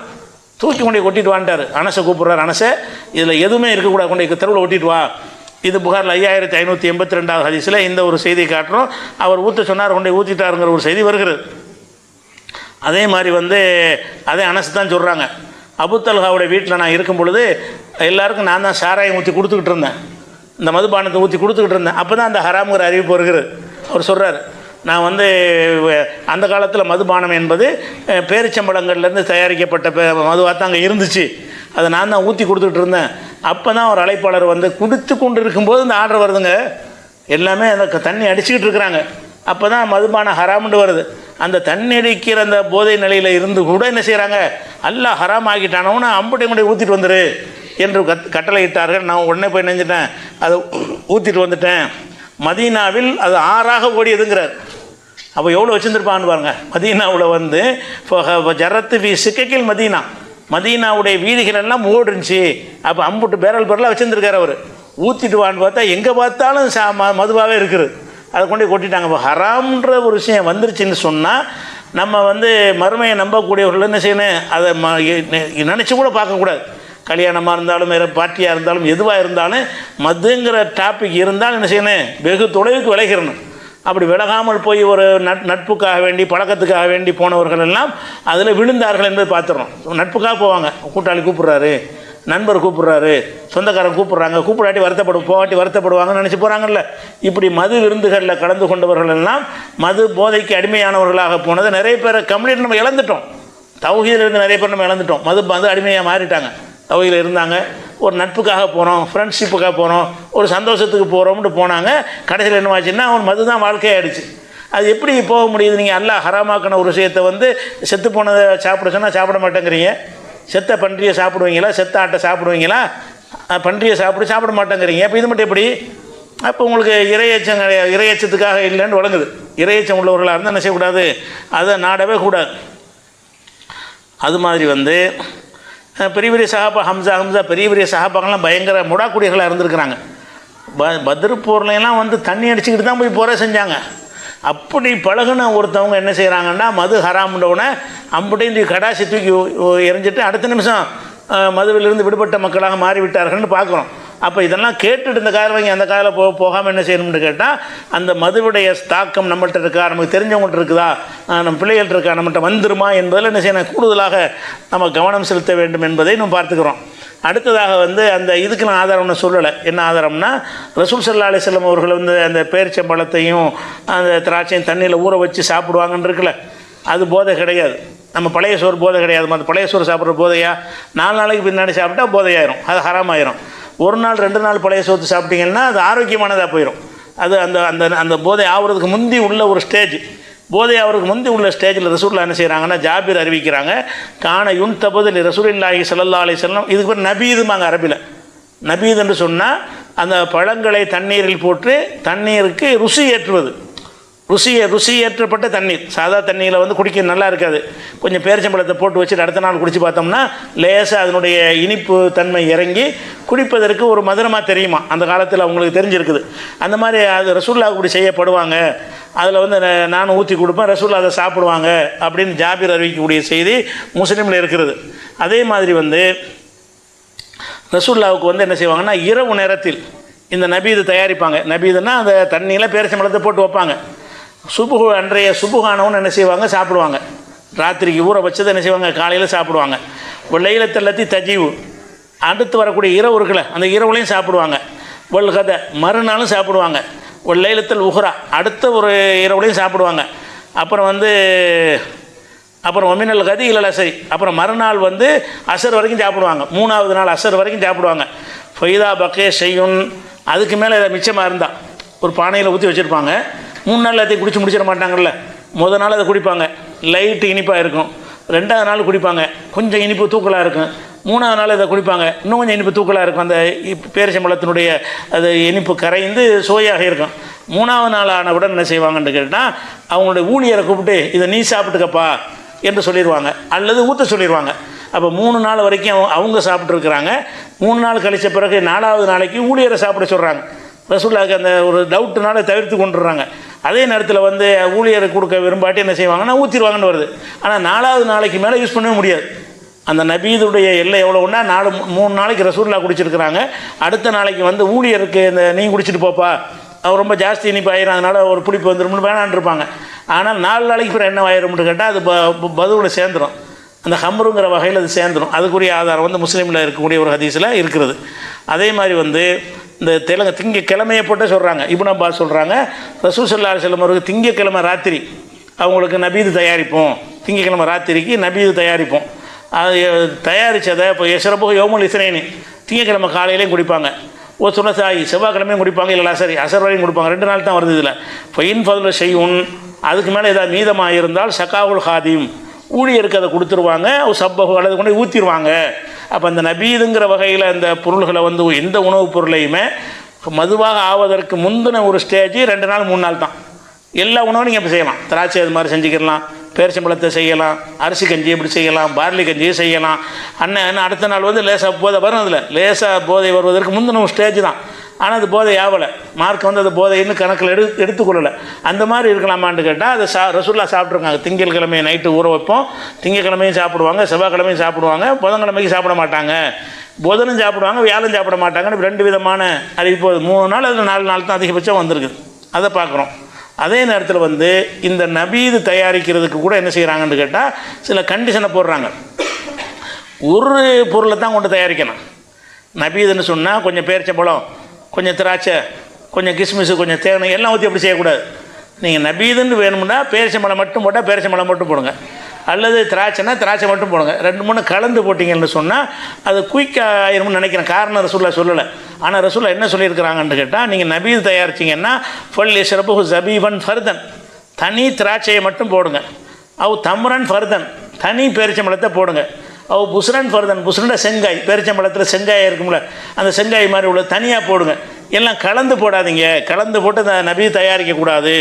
தூக்கி கொண்டு கொட்டிட்டு வான்ட்டார். அனசை கூப்பிட்றாரு, அனசை இதில் எதுவுமே இருக்கக்கூடாது, கொண்டு தெருவில் ஒட்டிட்டு வா. இது புகாரில் 5582 ஹதீஸில் இந்த ஒரு செய்தியை காட்டுறோம். அவர் ஊற்ற சொன்னார், கொண்டு ஊற்றிட்டாருங்கிற ஒரு செய்தி வருகிறது. அதே மாதிரி வந்து அதே அனசு தான் சொல்கிறாங்க, அபூத்தல்ஹாவுடைய வீட்டில் நான் இருக்கும் பொழுது எல்லாருக்கும் நான் தான் சாராயம் ஊற்றி கொடுத்துக்கிட்டு இருந்தேன், இந்த மதுபானத்தை ஊற்றி கொடுத்துக்கிட்டு இருந்தேன். அப்போ தான் அந்த ஹராமுங்கிற அறிவிப்பு வருகிறது. அவர் சொல்கிறார், நான் வந்து அந்த காலத்தில் மதுபானம் என்பது பேரிச்சம்பழங்கள்லேருந்து தயாரிக்கப்பட்ட மதுவாக தான் அங்கே இருந்துச்சு, அதை நான் தான் ஊற்றி கொடுத்துக்கிட்டு இருந்தேன். அப்போ தான் ஒரு அழைப்பாளர் வந்து குடித்து கொண்டு இருக்கும்போது இந்த ஆர்டர் வருதுங்க, எல்லாமே அந்த தண்ணி அடிச்சுக்கிட்டு இருக்கிறாங்க. அப்போ தான் மதுபானம் ஹராமுண்டு வருது. அந்த தண்ணி அடிக்கிற அந்த போதை நிலையில் இருந்து கூட என்ன செய்கிறாங்க, அல்லாஹ் ஹராம் ஆக்கிட்டானவன்னு அம்புட்டை ஊற்றிட்டு வந்துரு என்று கட்டளை இட்டார்கள். நான் உடனே போய் நினைஞ்சிட்டேன், அதை ஊற்றிட்டு வந்துட்டேன். மதீனாவில் அது 6ஆக ஓடியதுங்கிறார். அப்போ எவ்வளோ வச்சுருந்துருப்பான்னு பாருங்கள். மதீனாவில் வந்து ஜரத்து வி சிக்கைக்கில் மதீனாவுடைய வீதிகள் எல்லாம் ஓடுருந்துச்சு. அப்போ அம்புட்டு பேரலாக வச்சுருந்துருக்கார் அவர். ஊற்றிட்டு வான்னு பார்த்தா எங்கே பார்த்தாலும் மதுவாகவே இருக்குது, அதை கொண்டு கொட்டிட்டாங்க. இப்போ ஹராம்ன்ற ஒரு விஷயம் வந்துருச்சுன்னு சொன்னால் நம்ம வந்து மறுமையை நம்பக்கூடியவர்கள் என்ன செய்யணும், அதை நினச்சி கூட பார்க்கக்கூடாது. கல்யாணமாக இருந்தாலும் வேறு பார்ட்டியாக இருந்தாலும் எதுவாக இருந்தாலும் மதுங்கிற டாபிக் இருந்தால் என்ன செய்யணும், வெகு தொலைவுக்கு விலகிடணும். அப்படி விலகாமல் போய் ஒரு நட்புக்காக வேண்டி பழக்கத்துக்காக வேண்டி போனவர்கள் எல்லாம் அதில் விழுந்தார்கள் என்பதை பார்த்துடுறோம். நட்புக்காக போவாங்க, கூட்டாளி கூப்பிட்றாரு, நண்பர் கூப்பிட்றாரு, சொந்தக்காரன் கூப்பிட்றாங்க, கூப்பிடாட்டி போகாட்டி வருத்தப்படுவாங்கன்னு நினச்சி போகிறாங்கல்ல. இப்படி மது விருந்துகளில் கலந்து கொண்டவர்கள் எல்லாம் மது போதைக்கு அடிமையானவர்களாக போனது நிறைய பேரை கம்ப்ளீட் நம்ம இழந்துட்டோம். தௌஹீதில் இருந்து நிறைய பேர் நம்ம இழந்துட்டோம். மது அடிமையாக மாறிட்டாங்க. தௌஹீதில் இருந்தாங்க, ஒரு நட்புக்காக போகிறோம், ஃப்ரெண்ட்ஷிப்புக்காக போகிறோம், ஒரு சந்தோஷத்துக்கு போகிறோம்னு போனாங்க. கடைசியில் என்ன ஆச்சுன்னா அவன் மது தான் வாழ்க்கையாகிடுச்சு. அது எப்படி போக முடியுது? நீங்கள் அல்லாஹ் ஹராமாக்கின ஒரு விஷயத்தை வந்து செத்து போனதை சாப்பிட சொன்னால் சாப்பிட மாட்டேங்கிறீங்க. செத்த பன்றியை சாப்பிடுவீங்களா, செத்த ஆட்டை சாப்பிடுவீங்களா? பன்றியை சாப்பிட மாட்டேங்கிறீங்க. அப்போ இது மட்டும் எப்படி? அப்போ உங்களுக்கு இறையச்சத்துக்காக இல்லைன்னு வழங்குது. இறையச்சம் உள்ளவர்களாக இருந்தால் என்ன செய்யக்கூடாது, அதை நாடவே கூடாது. அது மாதிரி வந்து பெரிய பெரிய சஹாபா ஹம்சா பெரிய பெரிய சஹாபாக்கெல்லாம் பயங்கர முடாக்குடிகளாக இருந்திருக்கிறாங்க. பத்ரு போர்லாம் வந்து தண்ணி அடிச்சுக்கிட்டு தான் போய் போரே செஞ்சாங்க. அப்படி பழகுன ஒருத்தவங்க என்ன செய்கிறாங்கன்னா, மது ஹராமுண்டவுடனே அம்புட்டையும் கடாசி தூக்கி எரிஞ்சிட்டு அடுத்த நிமிஷம் மதுவிலிருந்து விடுபட்ட மக்களாக மாறிவிட்டார்கள்னு பார்க்குறோம். அப்போ இதெல்லாம் கேட்டுட்டு இந்த காலம் வாங்கி அந்த காலம் போகாமல் என்ன செய்யணும்னு கேட்டால், அந்த மதுவுடைய தாக்கம் நம்மள்கிட்ட இருக்கா, நமக்கு தெரிஞ்சவங்கள்ட்ட இருக்குதா, நம்ம பிள்ளைகள்ட்ட இருக்கா, நம்மகிட்ட வந்துருமா என்பதில் என்ன செய்யணும், கூடுதலாக நம்ம கவனம் செலுத்த வேண்டும் என்பதை நம்ம பார்த்துக்கிறோம். அடுத்ததாக வந்து அந்த இதுக்கு நான் ஆதாரம்னு சொல்லலை. என்ன ஆதாரம்னா, ரசூல் ஸல்லல்லாஹு அலைஹி வஸல்லம் அவர்கள் வந்து அந்த பேரிச்சம்பழத்தையும் அந்த திராட்சையும் தண்ணியில் ஊற வச்சு சாப்பிடுவாங்கன்னு இருக்குல்ல, அது போதை கிடையாது. நம்ம பழைய சோறு போதை கிடையாது. மற்ற பழைய சோறு சாப்பிட்ற போதையா, 4 நாளைக்கு பின்னாடி சாப்பிட்டா போதையாயிரும், அது ஹராமாயிரும். 1 நாள் 2 நாள் பழைய சோறு சாப்பிட்டீங்கன்னா அது ஆரோக்கியமானதாக போயிடும். அது அந்த அந்த அந்த போதை ஆகிறதுக்கு முந்தி உள்ள ஒரு ஸ்டேஜ், போதை அவருக்கு முந்தி உள்ள ஸ்டேஜில் ரசூலுல்லாஹ் என்ன செய்கிறாங்கன்னா, ஜாபிர் அறிவிக்கிறாங்க, கான யுன் தபதில் ரசூலுல்லாஹி ஸல்லல்லாஹு அலைஹி வஸல்லம், இதுக்கு பேர் நபீதுமாங்க அரபியில். நபீது என்று சொன்னால் அந்த பழங்களை தண்ணீரில் போட்டு தண்ணீருக்கு ருசி ஏற்றுவது. ருசி ஏற்றப்பட்ட தண்ணீர், சாதா தண்ணியில் வந்து குடிக்க நல்லா இருக்காது. கொஞ்சம் பேரிச்சம்பழத்தை போட்டு வச்சுட்டு அடுத்த நாள் குடித்து பார்த்தோம்னா லேசாக அதனுடைய இனிப்பு தன்மை இறங்கி குடிப்பதற்கு ஒரு மதுரமாக தெரியுமா, அந்த காலத்தில் அவங்களுக்கு தெரிஞ்சிருக்குது. அந்த மாதிரி அது ரசூலுல்லாஹ் இப்படி செய்யப்படுவாங்க. அதில் வந்து நானும் ஊற்றி கொடுப்பேன், ரசூலுல்லாஹ் அதை சாப்பிடுவாங்க அப்படின்னு ஜாபிர் அறிவிக்கக்கூடிய செய்தி முஸ்லீமில் இருக்கிறது. அதே மாதிரி வந்து ரசூலுல்லாஹ்வுக்கு வந்து என்ன செய்வாங்கன்னா, இரவு நேரத்தில் இந்த நபீது தயாரிப்பாங்க. நபீதுன்னா அந்த தண்ணியில் பேரிச்சம்பழத்தை போட்டு வைப்பாங்க. அன்றைய சுபுகானவன்னு என்ன செய்வாங்க, சாப்பிடுவாங்க. ராத்திரிக்கு ஊற வச்சதை என்ன செய்வாங்க, காலையில் சாப்பிடுவாங்க. லைலத்தல்லத்தி தஜீவு, அடுத்து வரக்கூடிய இரவு இருக்குல்ல, அந்த இரவுலையும் சாப்பிடுவாங்க. வல்கதை, மறுநாளும் சாப்பிடுவாங்க. ஒரு லைலத்தில் உஹ்ரா அடுத்த ஒரு இரவுலையும் சாப்பிடுவாங்க. அப்புறம் ஒமினல் கதி இல்லை அசரி, அப்புறம் மறுநாள் அசர் வரைக்கும் சாப்பிடுவாங்க. 3வது நாள் அசர் வரைக்கும் சாப்பிடுவாங்க. ஃபைதா பக்கே செய்யும், அதுக்கு மேலே இதை மிச்சமாக இருந்தால் ஒரு பானையில் ஊற்றி வச்சுருப்பாங்க. 3 நாள் எல்லாத்தையும் குடிச்சு முடிச்சிட மாட்டாங்கல்ல. முதல் நாள் அதை குடிப்பாங்க, லைட்டு இனிப்பாக இருக்கும். 2வது நாள் குடிப்பாங்க, கொஞ்சம் இனிப்பு தூக்கலாக இருக்கும். 3வது நாள் இதை குடிப்பாங்க, இன்னும் கொஞ்சம் இனிப்பு தூக்கலாக இருக்கும். அந்த பேரிச்சம்பழத்தினுடைய அது இனிப்பு கரைந்து சுவையாக இருக்கும். 3வது நாள் ஆனவுடன் என்ன செய்வாங்கன்னு கேட்டால், அவங்களுடைய ஊழியரை கூப்பிட்டு இதை நீ சாப்பிட்டுக்கப்பா என்று சொல்லிடுவாங்க, அல்லது ஊற்ற சொல்லிடுவாங்க. அப்போ 3 நாள் வரைக்கும் அவங்க சாப்பிட்ருக்குறாங்க. 3 நாள் கழித்த பிறகு 4வது நாளைக்கு ஊழியரை சாப்பிட சொல்கிறாங்க. ரசூலுல்லாஹ்க்கு அந்த ஒரு டவுட்டுனால தவிர்த்து கொண்டுடுறாங்க. அதே நேரத்தில் ஊழியருக்கு கொடுக்க விரும்பாட்டி என்ன செய்வாங்கன்னா ஊற்றிடுவாங்கன்னு வருது. ஆனால் 4வது நாளைக்கு மேலே யூஸ் பண்ணவே முடியாது. அந்த நபீதுடைய எல்லை எவ்வளோன்னா 3 நாளைக்கு ரசூலுல்லாஹ் குடிச்சிருக்கிறாங்க. அடுத்த நாளைக்கு ஊழியருக்கு இந்த நீ குடிச்சிட்டு போப்பா, அவர் ரொம்ப ஜாஸ்தி இனிப்பு ஆயிரும், அதனால் ஒரு புளிப்பு வந்துடும்னு வேணான்னு இருப்பாங்க. ஆனால் 4 நாளைக்கு பிறகு என்ன ஆயிரும்னு கேட்டால் அது பதுவில் சேர்ந்துடும். அந்த ஹம்ருங்கிற வகையில் அது சேர்ந்துடும். அதுக்குரிய ஆதாரம் முஸ்லீமில் இருக்கக்கூடிய ஒரு ஹதீஸில் இருக்கிறது. அதே மாதிரி இந்த திங்கக்கிழமையை போட்டு சொல்கிறாங்க. இப்னு அப்பாஸ் சொல்கிறாங்க, ரசூல் ஸல்லல்லாஹு அலைஹி வஸல்லம் அவருக்கு திங்கக்கிழமை ராத்திரி அவங்களுக்கு நபீது தயாரிப்போம். திங்கக்கிழமை ராத்திரிக்கு நபீது தயாரிப்போம். அது தயாரித்ததை இப்போ யஷ்ரபு யௌமுல் இஸ்னைனி, திங்கக்கிழமை காலையிலையும் குடிப்பாங்க. ஒரு சுனசாயி செவ்வாய்க்கிழமையும் குடிப்பாங்க, இல்லை அசர் வரையும் குடிப்பாங்க. 2 நாள் தான் வருது இதில். ஃபைன் ஃபதுல செய்யும், அதுக்கு மேலே ஏதாவது மீதமாக இருந்தால் ஷகாவுல் ஹாதிம், ஊழியருக்கு அதை கொடுத்துருவாங்க. சப்பகு அல்லது கொண்டு ஊற்றிடுவாங்க. அப்போ அந்த நபீதுங்கிற வகையில் அந்த பொருள்களை எந்த உணவுப் பொருளையுமே மதுவாக ஆவதற்கு முந்தின ஒரு ஸ்டேஜ் 2 நாள் 3 நாள் தான். எல்லா உணவும் நீங்கள் இப்போ செய்யலாம். திராட்சை அது மாதிரி செஞ்சுக்கிடலாம், பேரிச்சம்பழத்தை செய்யலாம், அரிசி கஞ்சி எப்படி செய்யலாம், பார்லி கஞ்சியை செய்யலாம். அடுத்த நாள் லேசாக போதை வரும். அதில் லேசாக போதை வருவதற்கு முந்தின ஒரு ஸ்டேஜ் தான். ஆனால் அது போதை ஆகலை. மார்க் அது போதைன்னு கணக்கில் எடுத்துக்கொள்ளலை. அந்த மாதிரி இருக்கலாமான்னு கேட்டால் அது ரசூலுல்லாஹ் சாப்பிட்ருக்காங்க. திங்கட்கிழமை நைட்டு ஊற வைப்போம், திங்கக்கிழமையும் சாப்பிடுவாங்க, செவ்வாய்க்கிழமையும் சாப்பிடுவாங்க, புதன்கிழமைக்கு சாப்பிட மாட்டாங்க, புதனும் சாப்பிடுவாங்க, வியாழன் சாப்பிட மாட்டாங்கன்னு 2 விதமான அறிவிப்பு. 3 நாள் அது 4 நாள் தான் அதிகபட்சம் வந்திருக்குது. அதை பார்க்குறோம். அதே நேரத்தில் இந்த நபீது தயாரிக்கிறதுக்கு கூட என்ன செய்கிறாங்கன்னு கேட்டால் சில கண்டிஷனை போடுறாங்க. ஒரு பொருளை தான் கொண்டு தயாரிக்கணும். நபீதுன்னு சொன்னால் கொஞ்சம் பேரிச்சம்பழம், கொஞ்சம் திராட்சை, கொஞ்சம் கிஸ்மிஸு, கொஞ்சம் தேனை எல்லாம் ஊற்றி அப்படி செய்யக்கூடாது. நீங்கள் நபீதுன்னு வேணும்னா பேரிச்சம்பழம் மட்டும் போட்டால் பேரிச்சம்பழம் மட்டும் போடுங்க, அல்லது திராட்சைனா திராட்சை மட்டும் போடுங்க. 2-3 கலந்து போட்டிங்கன்னு சொன்னால் அது குயிக்காக ஆயிரும்னு நினைக்கிறேன். காரணம் ரசூலுல்லாஹ் சொல்லலை. ஆனால் ரசூலுல்லாஹ் என்ன சொல்லியிருக்கிறாங்கன்னு கேட்டால், நீங்கள் நபீது தயாரிச்சிங்கன்னா ஃபல் யஷ்ரபுஹு ஜபீபன் ஃபர்தன், தனி திராட்சையை மட்டும் போடுங்க. தம்ரன் ஃபர்தன், தனி பேரிச்சம்பழத்தை போடுங்க. புஸ்ரன் ஃபர்தன், புஸ்ரன் செங்காய், பேரிச்சம்பழத்தில் செங்காய் இருக்கும்ல, அந்த செங்காய் மாதிரி உள்ள தனியாக போடுங்க. எல்லாம் கலந்து போடாதீங்க. கலந்து போட்டு அந்த நபீது தயாரிக்கக்கூடாது.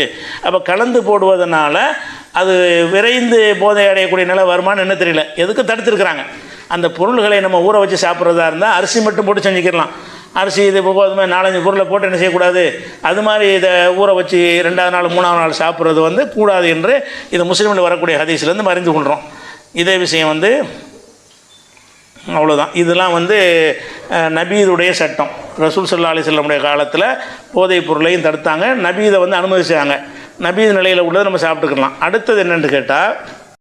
அப்போ கலந்து போடுவதனால அது விரைந்து போதை அடையக்கூடிய நிலை வருமானு என்ன தெரியல, எதுக்கு தடுத்துருக்குறாங்க. அந்த பொருள்களை நம்ம ஊற வச்சு சாப்பிட்றதா இருந்தால் அரிசி மட்டும் போட்டு செஞ்சுக்கிடலாம். அரிசி இது கோதுமை 4-5 பொருளை போட்டு என்ன செய்யக்கூடாது, அது மாதிரி இதை ஊற வச்சு 2வது நாள் 3வது நாள் சாப்பிட்றது கூடாது என்று இது முஸ்லீமில் வரக்கூடிய ஹதீஸ்லேருந்து அறிந்து கொள்கிறோம். இதே விஷயம் அவ்வளோதான். இதெல்லாம் நபீதுடைய சட்டம். ரசூல் ஸல்லல்லாஹு அலைஹி வஸல்லம் காலத்தில் போதைப் பொருளையும் தடுத்தாங்க, நபீதை அனுமதிச்சாங்க. நபீது நிலையில் உள்ளதை நம்ம சாப்பிட்டுக்கலாம். அடுத்தது என்னென்னு கேட்டால்,